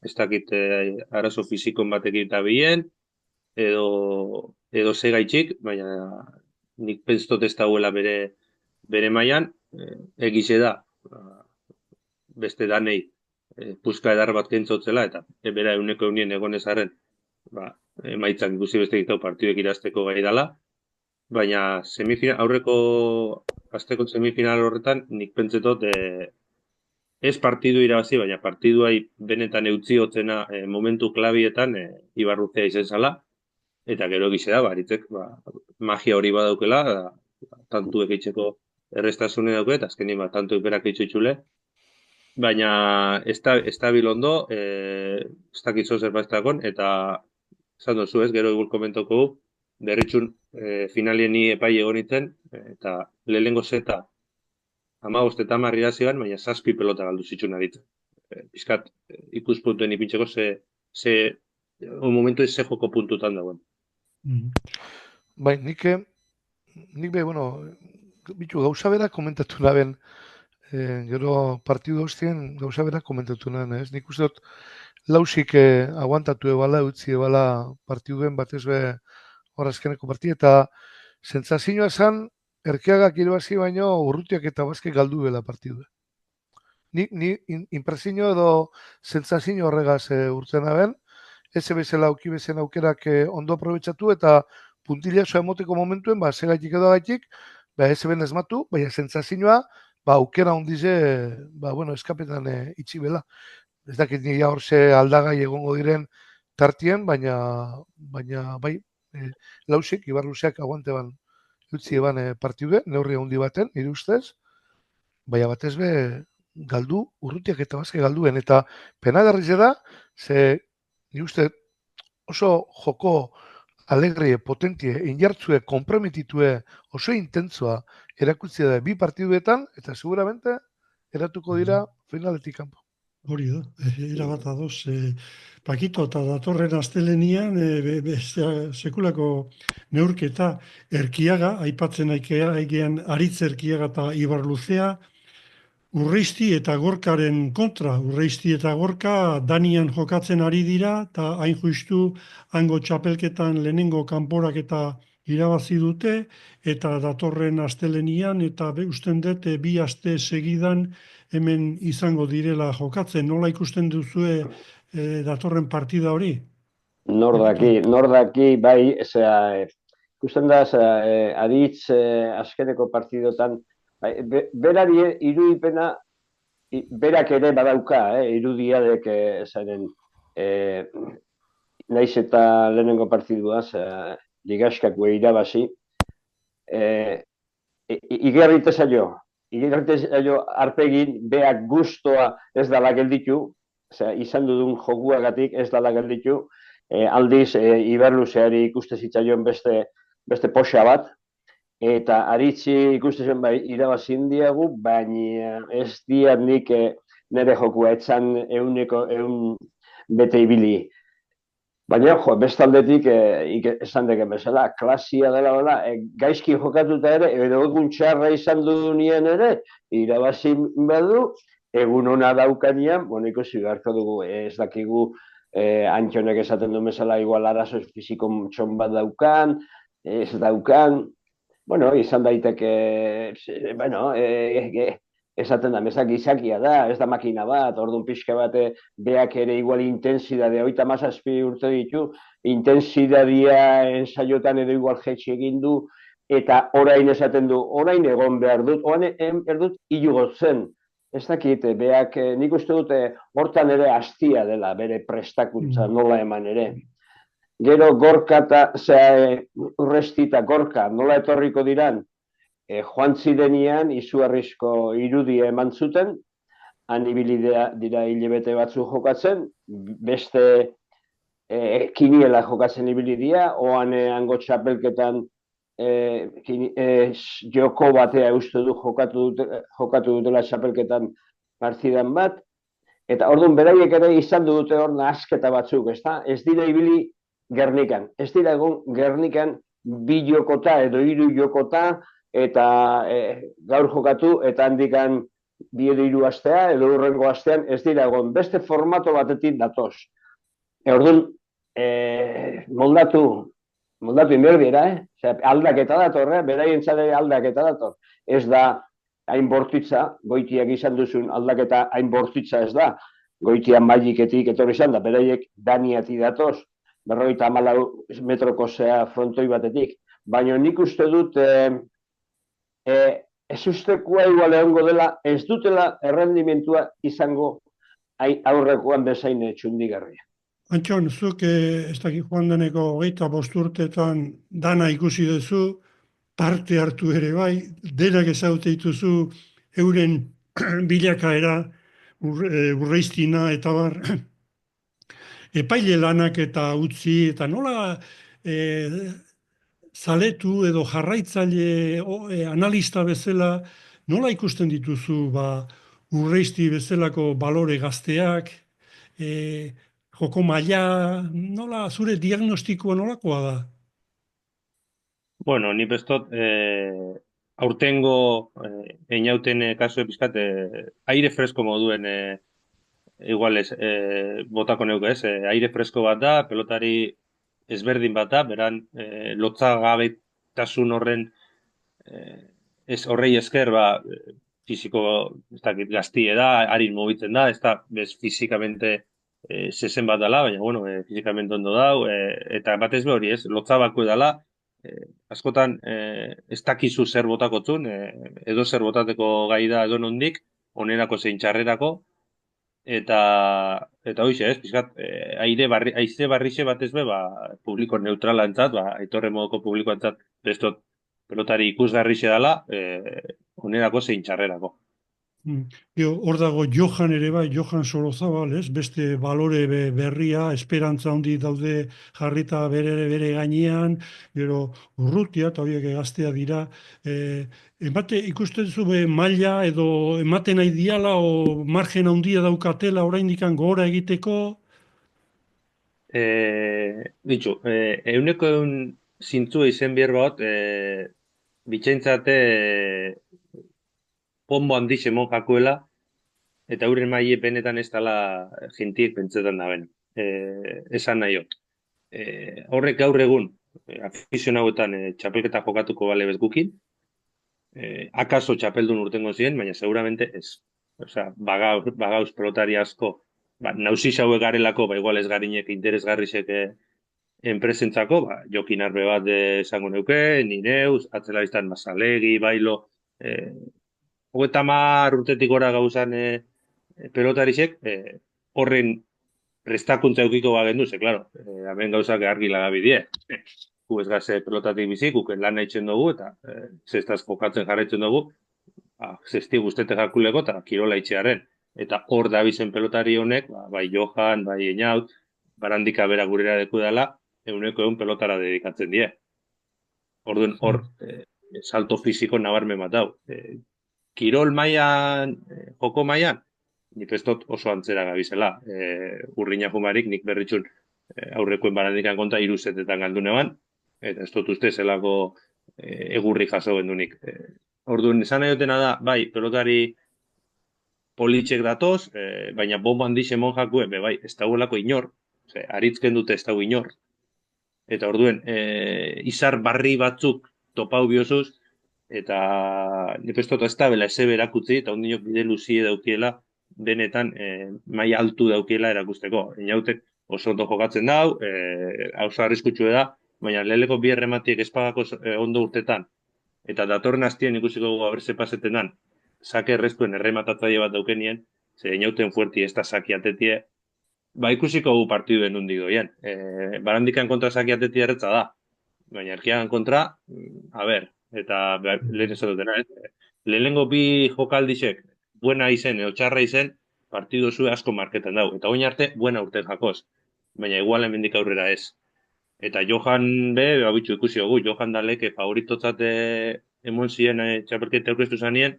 Ez dakit arazo fizikon batekin eta bien, edo segaitxik, baina nik pentstot ez dauela bere mailan, egize da, beste danei puska edar bat kentzotzela, eta bera euneko eunien egonezaren, emaitzak ikusi beste ditau partiduek irazteko gai dala, baina aurreko asteko semifinal horretan nik pentsetot ez partidu irabazi, baina partiduai benetan eutzi hotzena momentu klabietan Ibarruzea izen zala, eta gero egize da, baritzek magia hori badaukela, tantu egitzeko errestasunen dauke, eta azkenin tantu berak itxutxule, baina ez da bilondo, ez dakitzo zerbait eta esan dozu ez, gero egur komentoko berritxun finalien ni epai egon nintzen, eta lehengo zeta 15 eta 10 irazigan, baina 7 pelota galdu zitxun aditzen. Piskat, ikuspuntuen ipintzeko momentu ez ze joko puntutan dagoen. Bai, nik bueno, bitu gauza bera komentatu naben, gero partidu hostien gauza bera komentatu naben, ez? Nik uste dut lausik aguantatu ebala, utzi ebala partiduen batez be horazkeneko partida, eta sentsazioa zen, Erkiagak irabazi baino Urrutiak eta Baske galdu bela partidua. Ni impresio edo sentsazio horregaz urtzen aben, ez bezala auki bezen aukerak ondo aprobetsatu eta puntila soa emoteko momentuen, segaitik edo gaitik, ez ben esmatu, baina sentsazioa, aukera ondize, bueno, eskapetan itxi bela. Ez dakit nire horze aldagai egongo diren tartien, baina bai, lausik, Ibarluzeak aguante ban utzi eban partidu, neurri handi baten, nire ustez, baina batez be galdu, Urrutiak eta Baske galduen, eta pena derriz da, ze nire uste oso joko alegrie, potentie, injartzue, kompromititue, oso intentzua erakutzi da bi partiduetan, eta seguramente eratuko dira finaletik kanpo. Hori da, erabat adoz. Pakito eta datorren astelenian sekulako neurketa Erkiaga, aipatzen aigean Aritz Erkiaga eta Ibarluzea, Urreisti eta Gorkaren kontra. Urreisti eta Gorka Danian jokatzen ari dira, eta hain justu hango txapelketan lehenengo kanporak eta irabazi dute, eta datorren astelenian, eta usten dut bi aste segidan hemen izango direla jokatzen. Nola ikusten duzue datorren partida hori? Nordaki, bai, ikusten da, Aritz azkeneko partidotan, berari irudipena, berak ere badauka, irudiadek zaren, naiz eta lehenengo partiduaz, ligaskako irabazi, igerrite zailo arpegin, beak gustoa ez dala gelditu, izan dudun jokuagatik ez dala gelditu, aldiz Ibarluzeari ikuste zitzaion beste poxa bat, eta Aritzi ikuste zen bai irabazin diagu, baina ez diat nik nire jokua etzan ehun bete ibili. Baina, bestaldetik, esan deken bezala, klasia dela, gaizki jokatuta ere, edo egun txarra izan du nien ere, irabazin badu, egun ona daukanian, ikusi beharko dugu, ez dakigu, Antxonek esaten du bezala, igual arazo fiziko txon bat daukan, ez daukan, izan daiteke, esaten da, mesak izakia da, ez da makina bat, orduan pixka bat, beak ere igual intensidadea, 37 urte ditu, intensidadia ensaiotan edo igual jetxe egin du, eta orain esaten du, orain egon behar dut, orain erdut hilugotzen. Ez dakit, beak nik uste dute hortan ere hastia dela, bere prestakuntza nola eman ere. Gero Gorka eta Urresti eta Gorka nola etorriko diran, joan zidenian izugarrizko irudia eman zuten, han ibili dira hilabete batzu jokatzen, beste kiniela jokatzen ibili dira, oan hango txapelketan joko batea uste du jokatu dutela txapelketan partidan bat, eta orduan beraiek ere izan dute hor nahasketa batzuk, ez dira ibili Gernikan, ez dira egon Gernikan bi jokota edo 3 jokota, eta gaur jokatu, eta handikan bi edo 3 astea, edo hurrengo astean, ez dira egon, beste formato batetik datoz. Orduan, moldatu inberdiera, aldaketa dator, beraien txade aldaketa dator. Ez da hain bortitza, Goitiak izan duzun aldaketa hain bortitza ez da, Goitia mailiketik etorri izan da, beraiek Daniati datoz, 54 metroko frontoi batetik. baina nik uste dut ez ustekua igual egongo dela, ez dutela errendimentua izango aurrekoan bezain txundigarria. Antxon, zuk ez dakit joan deneko 25 urteetan dana ikusi duzu, parte hartu ere bai, denak ezaute dituzu euren bilakaera, urreiztina eta bar, epaile lanak eta utzi, eta nola zaletu edo jarraitzaile analista bezala, nola ikusten dituzu urreizti bezalako balore gazteak, joko maila, nola zure diagnostikoa nolakoa da? Bueno, ni bestot, aurtengo einauten kasu pizkat, aire fresko moduen igual botako neuke ez, aire fresko bat da, pelotari ezberdin bat da, beran lotzagabetasun horren ez horrei esker, fiziko, ez dakit, gaztie da, harin mobitzen da, ez da, bez, fizikamente zezen bat dala, baina, bueno, fizikamente ondo dau, eta batez be hori ez, lotzabako dala, askotan ez dakizu zer botakotzun, edo zer botateko gai da edo nondik, onerako zein txarrerako, eta hoize, ez, pizkat, haize barrixe batez be, publiko neutralantzat, aitorre modoko publikoantzat, bestot, pelotari ikusgarrixe dala, onerako zein txarrerako. Hor dago Johan ere bai, Johan Sorozabal, ez? Beste balore berria, esperantza handi daude jarrita bere gainean, gero Urrutia, eta horiek gaztea dira. Ikusten zu maila edo ematen nahi diala o margen handia daukatela oraindikan gora egiteko? Ditxu, euneko eun zintzua izen bier bat, bitxaintzate pombo handixe mon jakuela, eta euren maile benetan ez dala jentiek pentsetan da ben. Esan nahiot. Horrek gaur egun, afizionauetan txapelketa jokatuko bale bezgukin, akaso txapeldun urtengo ziren, baina seguramente ez. Osea, bagauz pelotari asko, nausi xauek garelako, igual ez garinek interesgarrizek enpresentzako, Jokin Arbe bat esango neuke, Nineus, atzela biztan Masalegi, Bailo, 30 urtetik gora gauzan pelotarisek, horren prestakuntza eukiko bagendu, ze, klaro, hemen gauzak argi lagabidie. Gu ez gaze pelotatik bizik, uken lan nahitzen dugu, eta zestaz jokatzen jarraitzen dugu, zesti guztete jakuleko, eta kirola itxearen. Eta hor da bizen pelotari honek, bai Johan, bai Einaut, barandika bera gurera deku dela, euneko egun pelotara dedikatzen die. Orduan, hor, salto fiziko nabarmen bat dau. Kirol mailan, joko mailan, nik ez dut oso antzera gabizela. Urriña jumarik nik berritxun aurrekoen barandikan konta iruzetetan galdu neban, eta ez dut uste zelako egurri jaso gendunik. Orduan, esan nahi dutena da, bai, pelotari politxek datoz, baina bomba handixe mon jakue, bai, ez dagoelako inor, aritzken dute ez dago inor. Eta orduen, izar barri batzuk topau biozuz, eta nipestot ez da bela eze berakutzi, eta ondinok bide luzie daukiela, benetan maila altu daukiela erakusteko. Inautek oso ondo jokatzen dau, oso arriskutsu da, baina leleko bi errematiek espagako ondo urtetan, eta datorren hastien ikusiko dugu aberse paseten dan, sake erreztuen errematatzaile bat daukenien, ze inauten fuerti ez da saki atetie, ikusiko gu partiduen hundik doien. Barandikan kontra saki atetie erretza da, baina erkiagan kontra, eta lehen ez dutena, lehenengo bi jokaldisek, buena izen, txarra izen, partidu zue asko marketan dau. Eta oin arte, buena urten jakoz. Baina igual hemendik aurrera ez. Eta Johan babitxu ikusi dugu, Johan daleke favoritotzat emon ziren txapelketa aurkeztu zanien,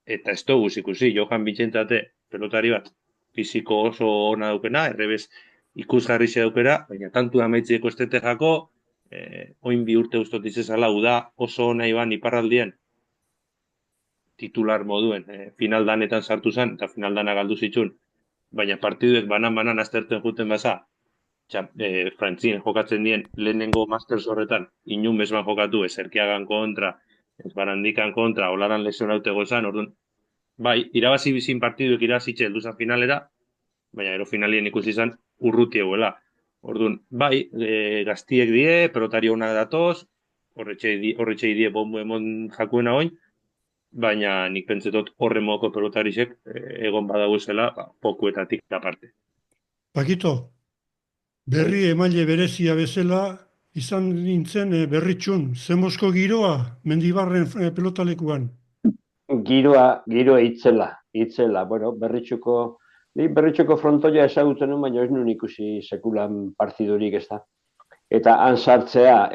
eta ez dugu ikusi, Johan bitxentzate pelotari bat, fiziko oso ona daukena, errebez ikusgarri ze daukera, baina tantu amaitzieko estete jako, oin bi urte ustot izezala, da oso ona iban iparraldien, titular moduen, finaldanetan sartu zen, eta finaldana galdu zitsun, baina partiduek banan aztertzen juten baza, Frantzien jokatzen dien lehenengo Masters horretan, inun bezban jokatu, Ezerkiagan kontra, ez Barandikan kontra, olaran lesionaute gozan, orduan, bai, irabazi bizin partiduek irabazitxe helduzan finalera, baina ero finalien ikusi izan urruti eguela. Orduan, bai, gaztiek die, pelotari hona datoz, horretxe idie bombo emon jakuena oin, baina nik pentsetot horre moko pelotarisek egon badauzela, pokuetatik aparte. Pakito, berri emaile berezia bezala, izan nintzen berritxun, zemosko giroa, mendibarren pelotalekuan. Giroa itzela. Bueno, ni berritxuko frontoia ezagutzen nuen, baina ez nuen ikusi sekulan partidurik ez da. Eta han sartzea,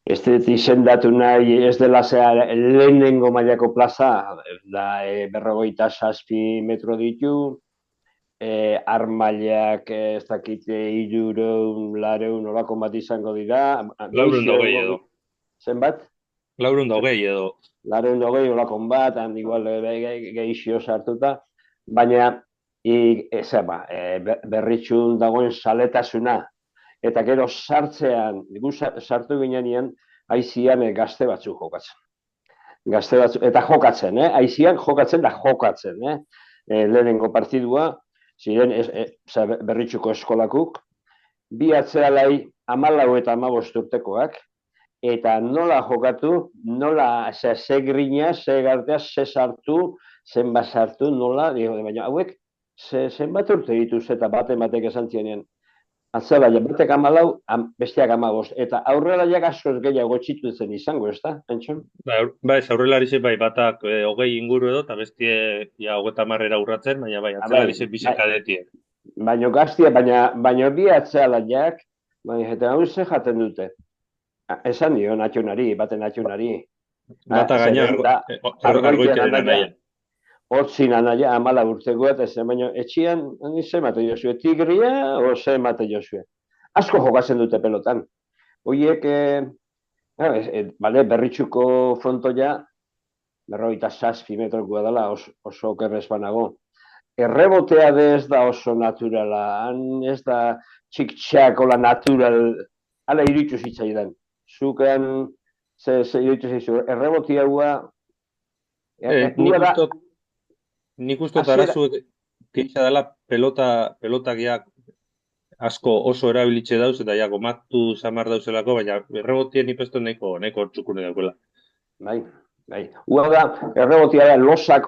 ez dut izendatu nahi ez dela zea lehenengo mailako plaza, da 57 metro ditu, armailak ez dakit 300, olako bat izango dira. 420 edo. Zenbat? 420 edo. 420 olakon bat, han igual gehixio sartuta, baina berritxun dagoen saletasuna, eta gero sartzean, sartu ginean, aizian gazte batzuk jokatzen. Gazte batzuk, eta jokatzen, aizian jokatzen da jokatzen, lehenengo partidua, ziren berritxuko eskolakuk, bi atzealai 14 eta 15 urtekoak, eta nola jokatu, nola, ze grina, ze gartea, ze sartu, zenbat sartu, nola, baina hauek, zenbat urte dituz eta batek esan zienean. Atzela, batek 14, besteak 15, eta aurrela askoz gehiago txitu izango, ez da, Antxon? Ba, ez aurrelarise bai batak 20 inguru edo, eta bestie 30 urratzen, baina bai, atzelarise bizikadetiek. Baina gaztia, baina bi atzelaiak, eta hau ze jaten dute. Esan dio natxunari, baten natxunari. Bata gaina argoitera nahi. Hortzin anaia 14 urteko eta zen, baina etxian ze mate jozue, tigria o ze mate jozue. Asko jokatzen dute pelotan. Oiek, berritxuko frontoia, 57 metrokoa dela, oso okerrez banago. Errebotea ez da oso naturala, ez da txik-txakola natural, ala iritsu zitzaidan. Zuken, ze iritsu zaizu, errebotea hua... Nik ustot arazu geitza dela pelotakiak asko oso erabilitxe dauz, eta ja, gomatu samar dauzelako, baina errebotien nipesto nahiko txukune daukela. Bai. Ua da, errebotia da losak,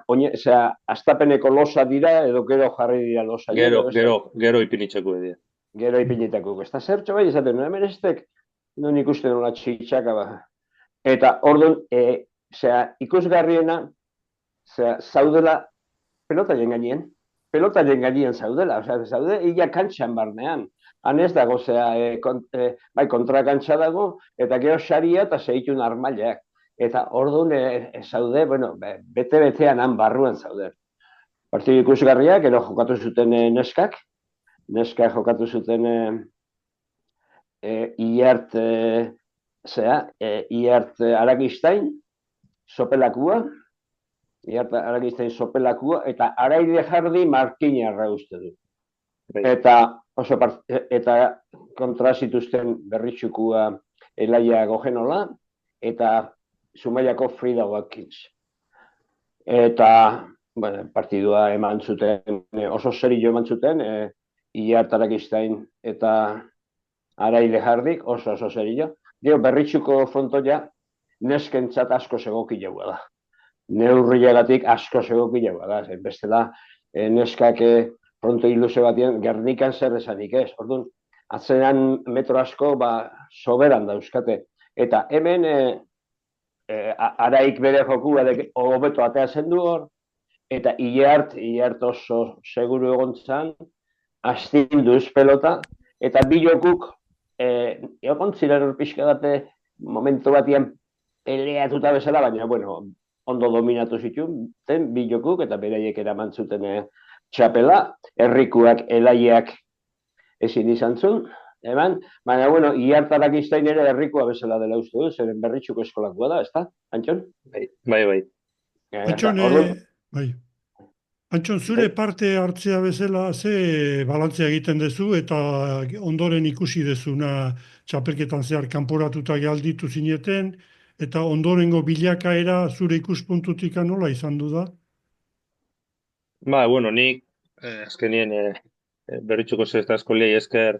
astapeneko losa dira, edo gero jarri dira losa. Gero ipinitzeko dira. Gero ipinitako. Ez da zertxo bai, esaten, hemen estek, non ikusten nola txitxaka ba. Eta orduan, ikusgarriena, zaudela, pelotaren gainien zaudela, zaude ia kantxan barnean. Han ez dago, bai kontrakantxa dago, eta gero xaria eta zeitun armailak. Eta orduan zaude, bete-betean han barruan zaude. Partidu ikusgarriak, gero jokatu zuten neskak jokatu zuten Iart Aragistain, sopelakua, eta Araide Jardi Markinarra uste du. Eta kontra zituzten berritxukua Elaia Gogenola, eta Zumaiako Frida Watkins. Eta partidua eman zuten, oso serio eman zuten, Iart Aragistain eta Araide Jardik, oso serio. Gero berritxuko frontoia neskentzat asko segoki jaua da. Neurriagatik asko segoki jaua da. Bestela, neskak fronto ilusio batien Gernikan zer esanik ez. Orduan, atzenan metro asko soberan dauzkate. Eta hemen Araik bere joku hobeto atea zendu hor, eta Iart oso seguru egon zan, astinduz pelota, eta bi jokuk egon ziren hor pixka date momentu batien peleatuta bezala, baina, ondo dominatu zituen, bi jokuk, eta beraiek eraman zuten txapela, herrikuak, Elaiak ezin izan zuen, baina, Iart Aragistain ere herrikoa bezala dela uste du, zeren berritxuko eskolakua da, ezta, Antxon? Bai. Antxon, zure parte hartzea bezala, ze balantzea egiten duzu eta ondoren ikusi dezuna txapelketan zehar kanporatuta galditu zineten, eta ondorengo bilakaera zure ikuspuntutik nola izan du da? Nik azkenien berritxuko zesta eskolei esker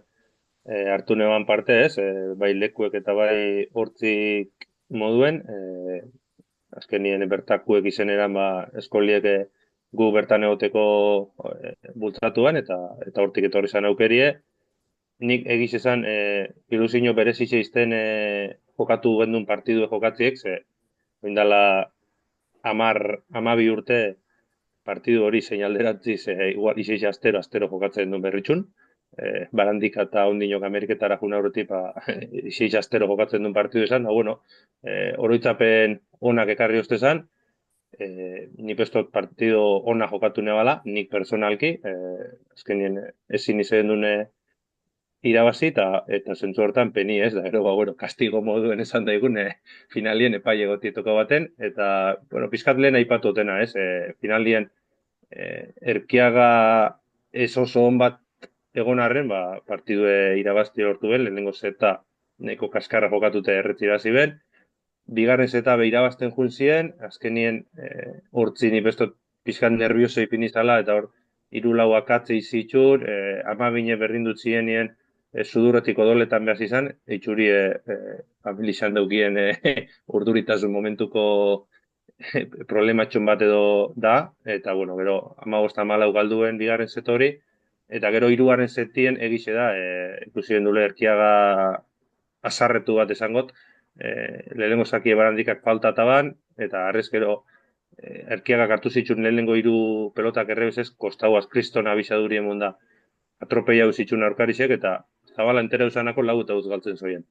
hartu neban parte ez, bai lekuek eta bai hortzik moduen, azkenien bertakuek izeneran eskoliek gu bertan egoteko bultzatuan eta hortik etorri zan aukerie. Nik egiz esan ilusio berezitxe izten jokatu gendun partidu jokatziek, ze oindala 12 urte partidu hori zein alderantziz igual izeiz astero jokatzen duen berritxun. Barandika eta ondinok Ameriketara juna horretik izeiz astero jokatzen duen partidu esan, bueno, oroitzapen onak ekarri ostezan, ni pestot partido ona jokatu nebala, nik personalki, azkenien ezin izan dune irabazi eta zentzu hortan peni ez, da gero, bueno, kastigo moduen esan daigun finalien epai egotietoko baten, eta, bueno, pizkat lehen aipatu otena, ez, finalien Erkiaga ez oso on bat egon arren, partidue irabazti lortu ben, lehenengo zeta neko kaskarra jokatute erretirazi ben, bigarren zeta be irabazten jun ziren, azkenien hortzi ni bestot pizkat nervioso ipinizala, eta hor, 3-4 akatze izitxur, 12 berrindut zienien, sudurretik odoletan behaz izan, eitxuri abilizan daukien urduritasun momentuko problematxon bat edo da, eta, bueno, gero, 15-14 galduen bigarren set hori, eta gero 3. setien egixe da, ikusi dule Erkiaga azarretu bat esangot, lehenengo zakie barandikak falta taban, eta arrez gero Erkiagak hartu zitxun lehenengo 3 pelotak errebezez, kostauaz kriston abisadurien munda atropeia uzitxun aurkarizek, eta zabala entera usanako lau eta galtzen zoien.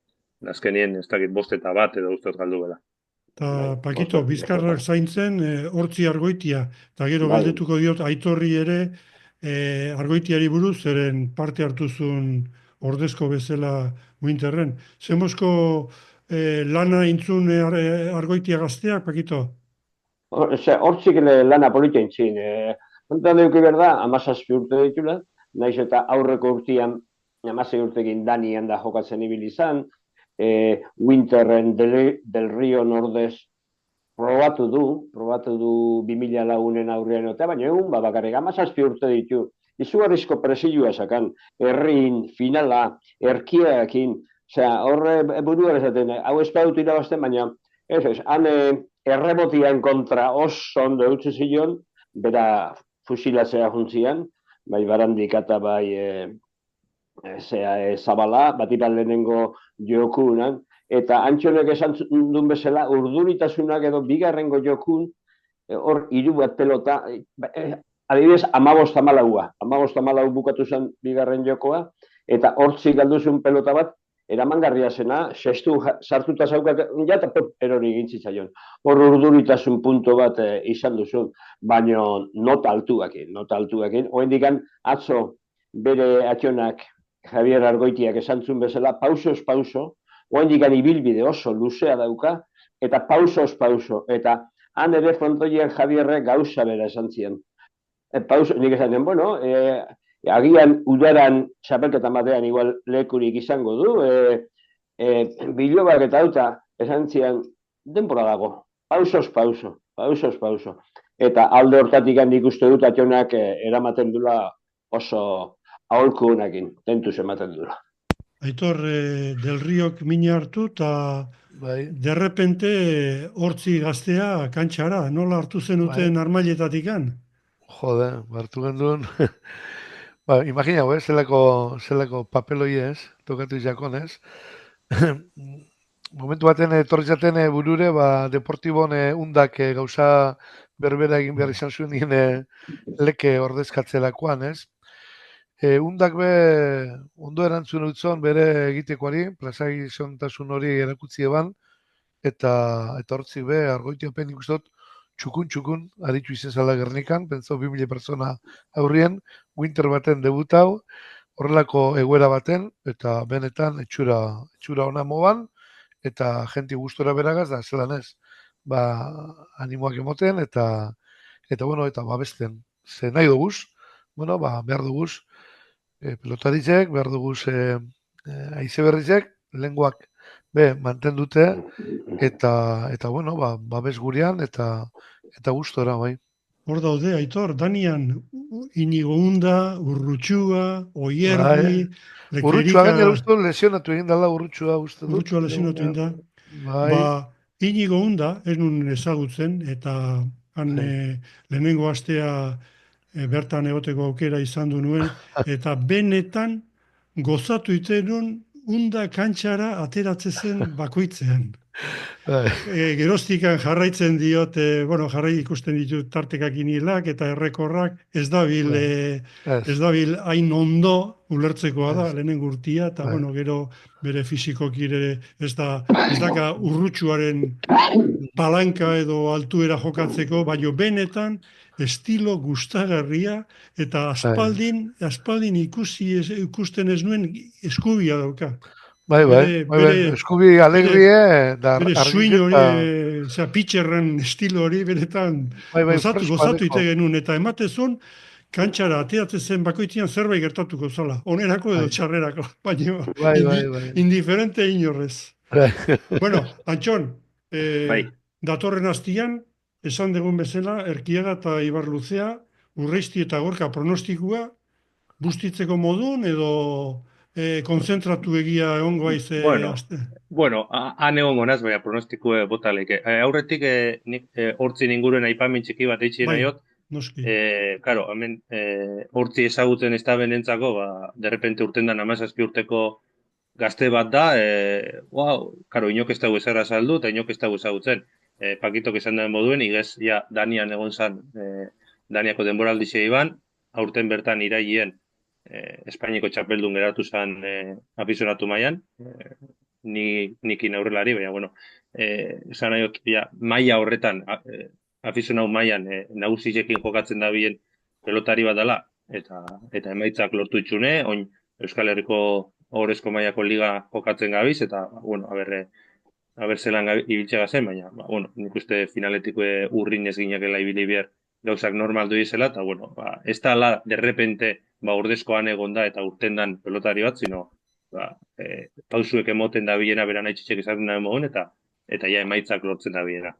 Azkenien, ez dakit, 5 eta 1 edo ustot galdu bela. Eta, Pakito, bizkarrak zaintzen, hortzi argoitia, eta gero Bai. galdetuko diot, Aitorri ere, argoitiari buruz, zeren parte hartuzun ordezko bezala Winterren. Zemosko lana intzun argoitia gazteak, Pakito? Hortzik lana politia intzin. Kontan duki berda, 17 urte ditula, naiz eta aurreko urtean 16 urtekin Danian da jokatzen ibili izan, Winterren del Rio Nordez probatu du 2000 lagunen aurrean eta baina egun bakarrik 17 urte ditu. Izugarrizko presioa sakan, herrin, finala, Erkiaekin, horre burua esaten, hau ez badut irabazten, baina han errebotian kontra oso ondo eutxe zion, bera fusilatzea juntzian, bai Barandika eta bai Zabala, batipan lehenengo jokunan, eta Antxonek esan duen bezala, urduritasunak edo bigarrengo jokun, hor 3 bat pelota, adibidez, 15-14 bukatu zen bigarren jokoa, eta hortzik galduzun pelota bat, eramangarria zena, sestu sartuta zaukat, eta erori gintzitzaion. Hor urduritasun punto bat izan duzun, baina nota altuakin. Oendikan, atzo bere atxonak Javier Argoitiak esan zuen bezala, pausos pauso, oendikan ibilbide oso luzea dauka, eta pausos pauso, eta han ere frontoian Javierrek gauza bera esan ziren. Nik esan den, bueno, agian udaran txapelketan batean igual lekurik izango du, bilobak eta auta esan ziren denbora dago, pausos pauso. Eta alde hortatik handik uste dut atxonak eramaten dula oso aholku honakin, tentuz ematen dula. Aitor, Del Riok mina hartu, eta derrepente hortzi gaztea kantxara, nola hartu zenuten armailetatikan? Jode, hartu genduen. Imagina, zelako papeloi ez, tokatu izakon ez. Momentu baten etorri zaten burure, Deportibon undak gauza berbera egin behar izan zuen nien leke ordezkatzelakoan ez. Undak be ondo erantzun utzon bere egitekoari, plazagizontasun hori erakutzi eban, eta hortzik be, Argoitiapen ikustot, txukun, aditu izen zala Gernikan, pentso 2000 persona aurrien, Winter baten debutau, horrelako egoera baten, eta benetan etxura ona moban, eta jenti gustora beragaz, da zelan ez, animoak emoten, eta babesten. Ze nahi duguz, behar duguz, pelotaritzek, behar duguz aize berrizek, lenguak mantendute, eta babes gurean, eta gustora, bai. hor daude, Aitor, Danian, Inigo Unda, Urrutxua, Oierdi, Urrutxua Lekerika, gainera uste dut lesionatu egin dela urrutxua uste dut. Urrutxua lesionatu da. Bai, Ba, Inigo Unda, ez nun ezagutzen, eta han bai. lehenengo astea bertan egoteko aukera izan du nuen, eta benetan gozatu itenun Unda kantxara ateratzen zen bakoitzean. Bai. Geroztikan jarraitzen diot, jarrai ikusten ditut tartekak inilak eta errekorrak, ez dabil, Bai. ez dabil hain ondo ulertzekoa da, Ez. lehenen gurtia, eta Bai. gero bere fisikoki ere ez daka urrutxuaren palanka edo altuera jokatzeko, baino benetan estilo gustagarria eta aspaldin ikusten ez nuen eskubia dauka. Bai. Eskubi alegrie, da Bere swing hori, pitxerren estilo hori, beretan freskoa gozatu ite neko. genuen, eta ematezun, kantxara ateratzen zen bakoitzian zerbait gertatuko zala, onerako edo Bai. txarrerako, baina Bai. indiferente inorrez. Bai. Bueno, Antxon, Bai. datorren hastian, esan dugun bezala, Erkiaga eta Ibarluzea, Urreisti eta Gorka pronostikua, bustitzeko modun edo konzentratu egia egongo aiz Bueno, han egongo naz, baina pronostiko botaleke. Aurretik, nik hortzin inguruen aipamin txiki bat eitxi Bai, nahiot. noski. Karo, hemen hortzi ezagutzen ez da benentzako, derrepente urtendan 17 urteko gazte bat da, karo, inok ez dago ezara saldu, eta inok ez dago ezagutzen. Pakitok esan den moduen, igez, ja, Danian egon zan, Daniako denboraldixe iban, aurten bertan irailien, Espainiko txapeldun geratu zen afizionatu mailan, nikin aurrelari, baina, bueno, esan nahi, ja, maila horretan, afizionatu mailan, nagusizekin jokatzen da bien pelotari bat dela, eta emaitzak lortu itxune, oin Euskal Herriko Ohorezko mailako liga jokatzen gabiz, eta, bueno, aber zelan ibiltxega zen, baina, bueno, nik uste finaletiko urrin ez ginakela ibili behar gauzak normal duizela, eta, bueno, ez da la, derrepente, ordezkoan egon da, eta urtendan pelotari bat, zino, pausuek emoten da bilena, beran haitxitxek esaten da emogun, eta ja emaitzak lortzen da bilena.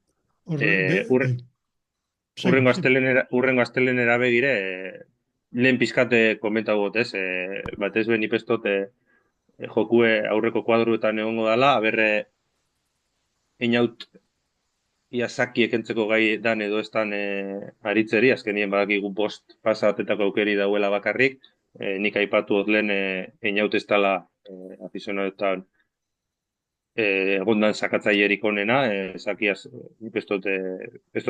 Urrengo astelenera begire, lehen pizkate komentau got, ez? Batez ben ipestot jokue aurreko kuadruetan egongo dala, aberre einaut iazaki ekentzeko gai dan edo ez dan aritzeri, azkenien badakigu bost pasatetako aukeri dauela bakarrik, nik aipatu lehen einaut ez dala afizionatuetan egondan sakatzailerik onena, zakiaz ipestot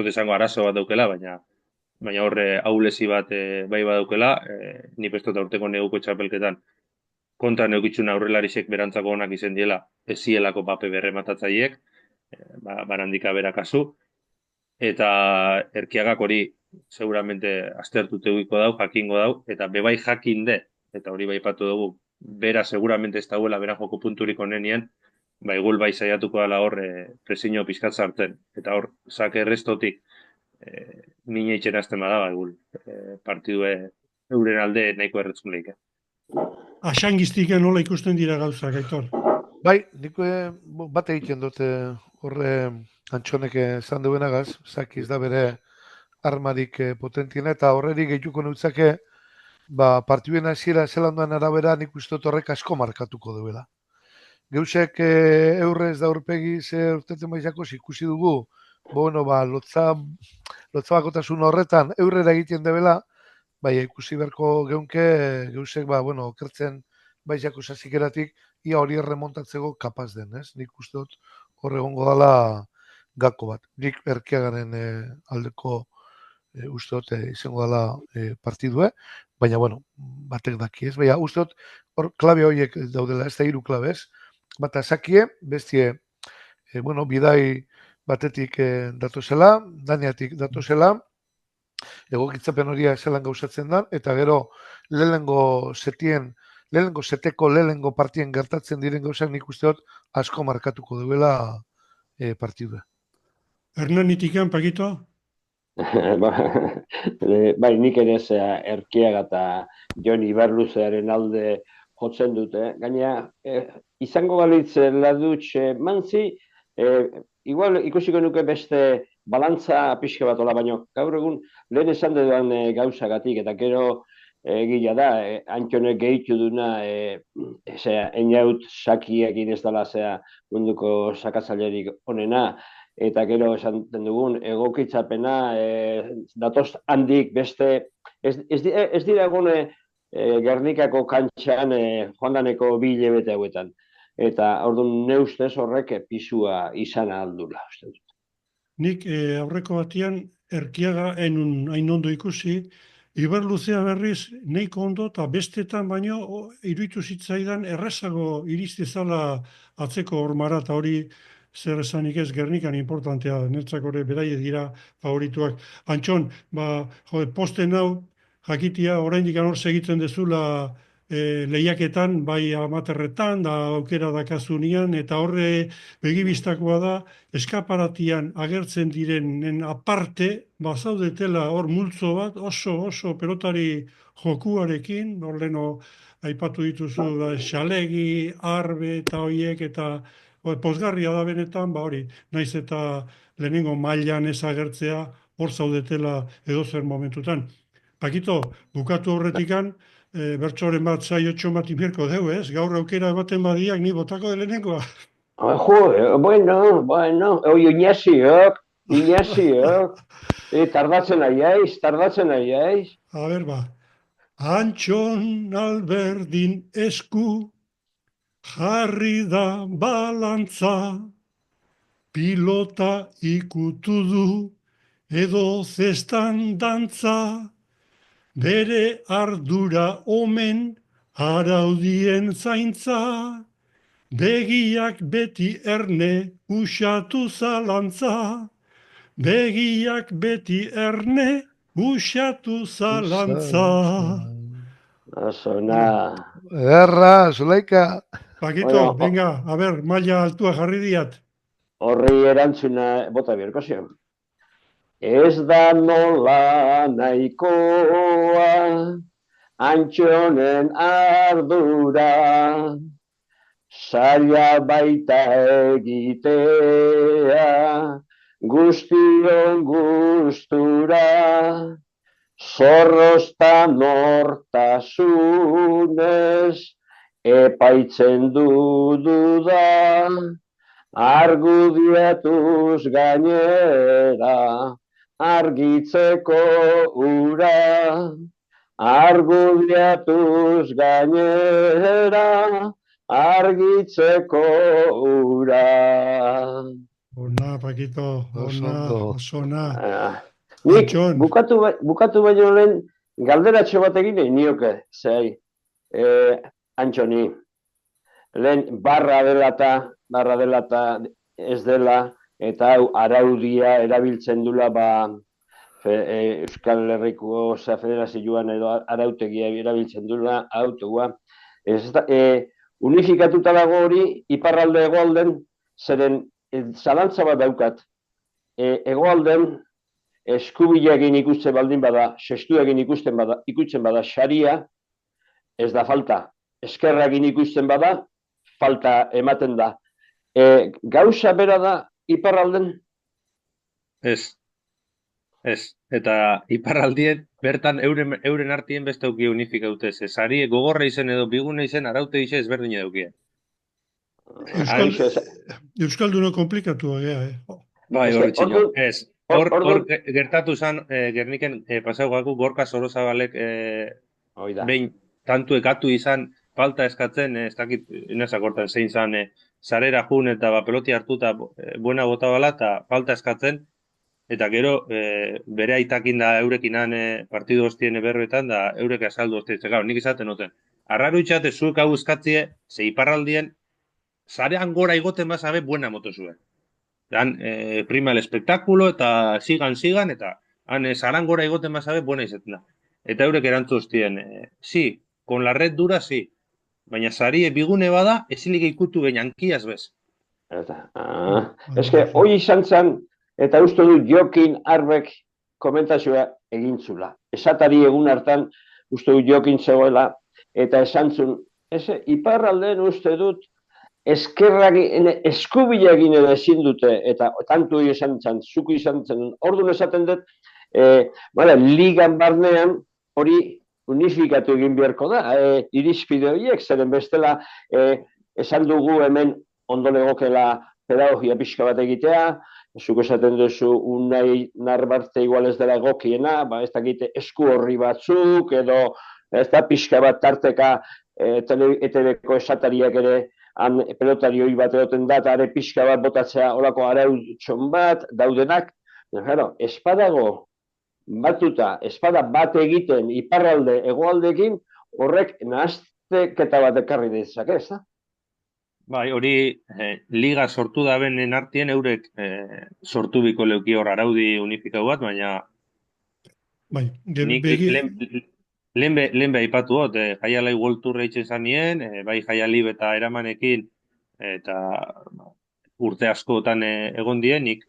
esango arazo bat daukela, baina horre aulezi bat bai badaukela, ni pestot aurteko neguko txapelketan kontra neukitxuna aurrelarisek berantzako onak izen diela, ezielako pape berrematatzaiek, barandika berakazu, eta Erkiagak hori seguramente aztertute guiko dau, jakingo dau, eta bebai jakinde, eta hori bai patu dugu, bera seguramente ez dauela beran joko punturik onenien, igual bai saiatuko dela hor presiño pizkat sartzen, eta hor sake errestotik mine itxen azten bada, igual partidue euren alde nahiko erretzun lehik. Asangiztiken nola ikusten dira gauzak, Aitor? Bai, nik bat egiten dute horre Antxonek esan duenagaz, zakiz da bere armarik potentiena, eta horrerik gehituko neutzake, partiduen hasiera zelanduan arabera nik uste horrek asko markatuko duela. Geusek eurrez da urpegi ze urtetzen baizakos ikusi dugu, lotza bakotasun horretan eurrera egiten debela, ikusi beharko geunke, geusek, okertzen baizako sasikeratik, ia hori erremontatzeko kapaz den, ez? Nik uste dut horre gongo dala gako bat. Nik Erkiagaren aldeko uste dut izango dala partidue, baina, batek daki, ez? Baina, uste dut hor klabe horiek daudela, ez da 3 klabe, ez? Bata sakie, bestie, bidai batetik datozela, Daniatik datozela, egokitzapen horia zelan gauzatzen da, eta gero lehenengo partien gertatzen diren gauzak nik uste dut asko markatuko duela partidua. Hernanitikan, Pakito? Bai, nik ere Erkiaga eta Jon Ibarluzearen alde jotzen dute. Gaina, izango balitz ladutx mantzi, igual ikusiko nuke beste balantza pixka bat ola, baino gaur egun lehen esan dudan gauzagatik, eta gero gila da, Antxonek gehitu duna, enaut sakiekin ez dela munduko sakatzailerik onena, eta gero esan dugun egokitzapena datoz handik beste, ez dira egon Gernikako kantxan joan daneko 2 hilabete hauetan. Eta orduan ne ustez horrek pisua izan aldula. Nik aurreko batian Erkiaga enun hain ondo ikusi, Iberluzea berriz nahiko ondo eta bestetan baino iruditu zitzaidan errezago iristezala atzeko hormara, eta hori zer esanik ez Gernikan importantea, netzak hori beraie dira favorituak. Antxon, posten hau jakitia oraindik hor segitzen dezula lehiaketan, bai amaterretan, da aukera dakazunean, eta horre begibistakoa da, eskaparatian agertzen direnen aparte, bazaudetela hor multzo bat, oso pelotari jokuarekin, hor leno aipatu dituzu, Xalegi, Arbe eta hoiek, eta pozgarria da benetan, hori, naiz eta lehenengo mailan ez agertzea, hor zaudetela edozer momentutan. Pakito, bukatu horretikan, bertsoren bat zaiotxo bat inbierko deu, ez? Gaur aukera ematen badiak ni botako de lehenengoa. Bueno, Iñasiok, tardatzen aiaiz. A ber, Antxon Alberdin esku jarri da balantza, pilota ikutu du edo zestan dantza, bere ardura omen araudien zaintza, begiak beti erne usatu zalantza, begiak beti erne usatu zalantza. Azona. Erra, Zulaika. Pakito, venga, a ber, maila altua jarri diat. Horri erantzuna bota biharko zion. Ez da nola nahikoa, Antxonen ardura, zaila baita egitea, guztion gustura, zorrozta nortasunez, epaitzen duda, argudiatuz gainera, argitzeko ura, argudiatuz gainera, argitzeko ura. Ona, Pakito, osona. Nik bukatu baino lehen galderatxo bat egin nioke, zei, Antxoni, lehen barra dela eta ez dela, eta hau araudia erabiltzen dula Euskal Herriko Federazioan edo arautegia erabiltzen dula autoa. Unifikatuta dago hori iparralde hegoalden, zeren zalantza bat daukat. Hegoalden eskubileekin ikusten baldin bada, sestuekin ikusten bada saria, ez da falta. Eskerrakin ikusten bada, falta ematen da. Gauza bera da iparralden? Ez. Eta iparraldien bertan euren artien beste auki unifikaute. Sari gogorra izen edo bigune izen araute izen ezberdina daukien. Euskalduno komplikatu gea, Bai, hori txino. Ez. Hor gertatu zan, Gerniken pasaugaku Gorka Sorozabalek behin tantu ekatu izan falta eskatzen, ez dakit inezakortan zein zan, sarera jun eta peloti hartuta buena bota bala eta falta eskatzen, eta gero bere aitakin da eurekinan partidu hostien berbetan da eurek azaldu hostien. Nik izaten noten. Arraru itxate zuek hau eskatzie, ze iparraldien, zarean gora igoten bazabe buena moto zuen. Han prima el espectáculo eta sigan, eta han zaran gora igoten bazabe buena izaten da. Eta eurek erantzu hostien, sí, con la red dura, sí. Baina zari bigune bada, ezinik ikutu gehiankiaz bez. Ez que, hoi izan zen, eta uste dut Jokin Arbek komentazioa egintzula. Esatari egun hartan, uste dut Jokin zegoela, eta esan zuen, iparralden uste dut, eskerrak eskubilekin ere ezin dute, eta tantu esan zen, zuku izan zen, orduan esaten dut, ligan barnean hori unifikatu egin beharko da, irizpide horiek, zeren bestela esan dugu hemen ondo legokela pedagogia pixka bat egitea, zuk esaten duzu unai narbarte igual ez dela egokiena, ez dakite esku horri batzuk, edo ez da pixka bat tarteka ETV-ko esatariak ere pelotarioi bat egoten da, eta are pixka bat botatzea olako arautxon bat, daudenak, espadago batuta, espada bat egiten iparralde egoaldekin, horrek nahazteketa bat ekarri dezake, ez da? Bai, hori liga sortu da benen artien eurek sortu biko leuki hor araudi unifikau bat, baina Bai, nik lehen behipatu hot, jaialai World Tour eitzen zanien, bai jaialib eta eramanekin, eta urte askotan egon dien, nik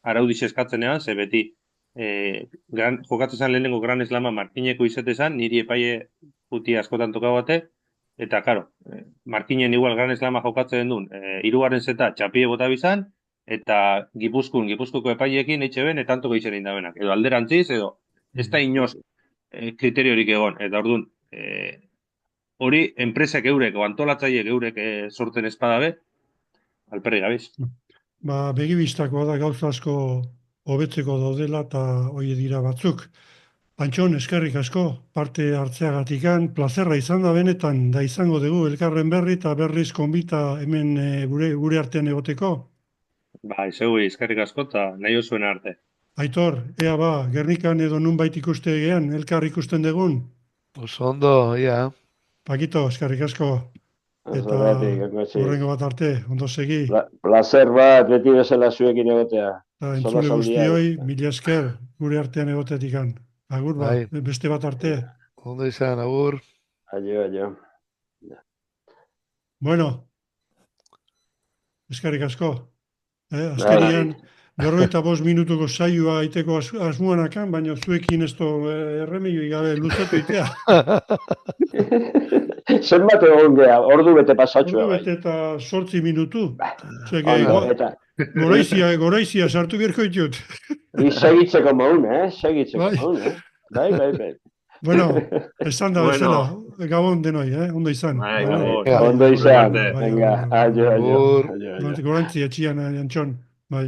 araudi eskatzen ze beti jokatzen zan lehenengo Gran Slama Markineko izate zan, niri epaie puti askotan toka bate, eta, karo, Markinen igual Gran Slama jokatzen duen, hirugarren zeta txapie bota bizan, eta Gipuzkoko epaiekin eitxe ben, etanto gehitzen indabenak. Edo alderantziz, edo ez da inoz kriteriorik egon. Eta orduan, hori enpresak eurek, o antolatzaiek eurek sorten espadabe, alperri gabiz. Begibistakoa da gauza asko hobetzeko daudela eta hori dira batzuk. Antxon, eskerrik asko, parte hartzeagatikan, plazerra izan da benetan, da izango dugu elkarren berri eta berriz konbita hemen gure artean egoteko. Bai, seguri, eskerrik asko eta nahi osuen arte. Aitor, ea Gernikan edo nunbait ikuste egean, elkar ikusten dugun? Oso ondo, ia. Pakito, eskerrik asko. Eta horrengo bat arte, ondo segi. Placer bat, beti bezala zuekin egotea. Eta entzule guztioi, mila esker gure artean egotetikan. Agur beste bat arte. Ondo izan, agur. Aio. Bueno, eskerrik asko. Azkenian, 45 minutuko saioa aiteko asmuanakan, baina zuekin ez erremio gabe luzatu itea. Zenbat egon geha, ordu bete pasatxua. Ordu bete eta 8 minutu. Goraizia sartu birko ditut. Segitzeko maun, segitzeko maun. Bai. Bueno, esan da bezala, gabon denoi, ondo izan. Ondo izan, venga, aio. Gorantzi etxian, Antxon. Bai.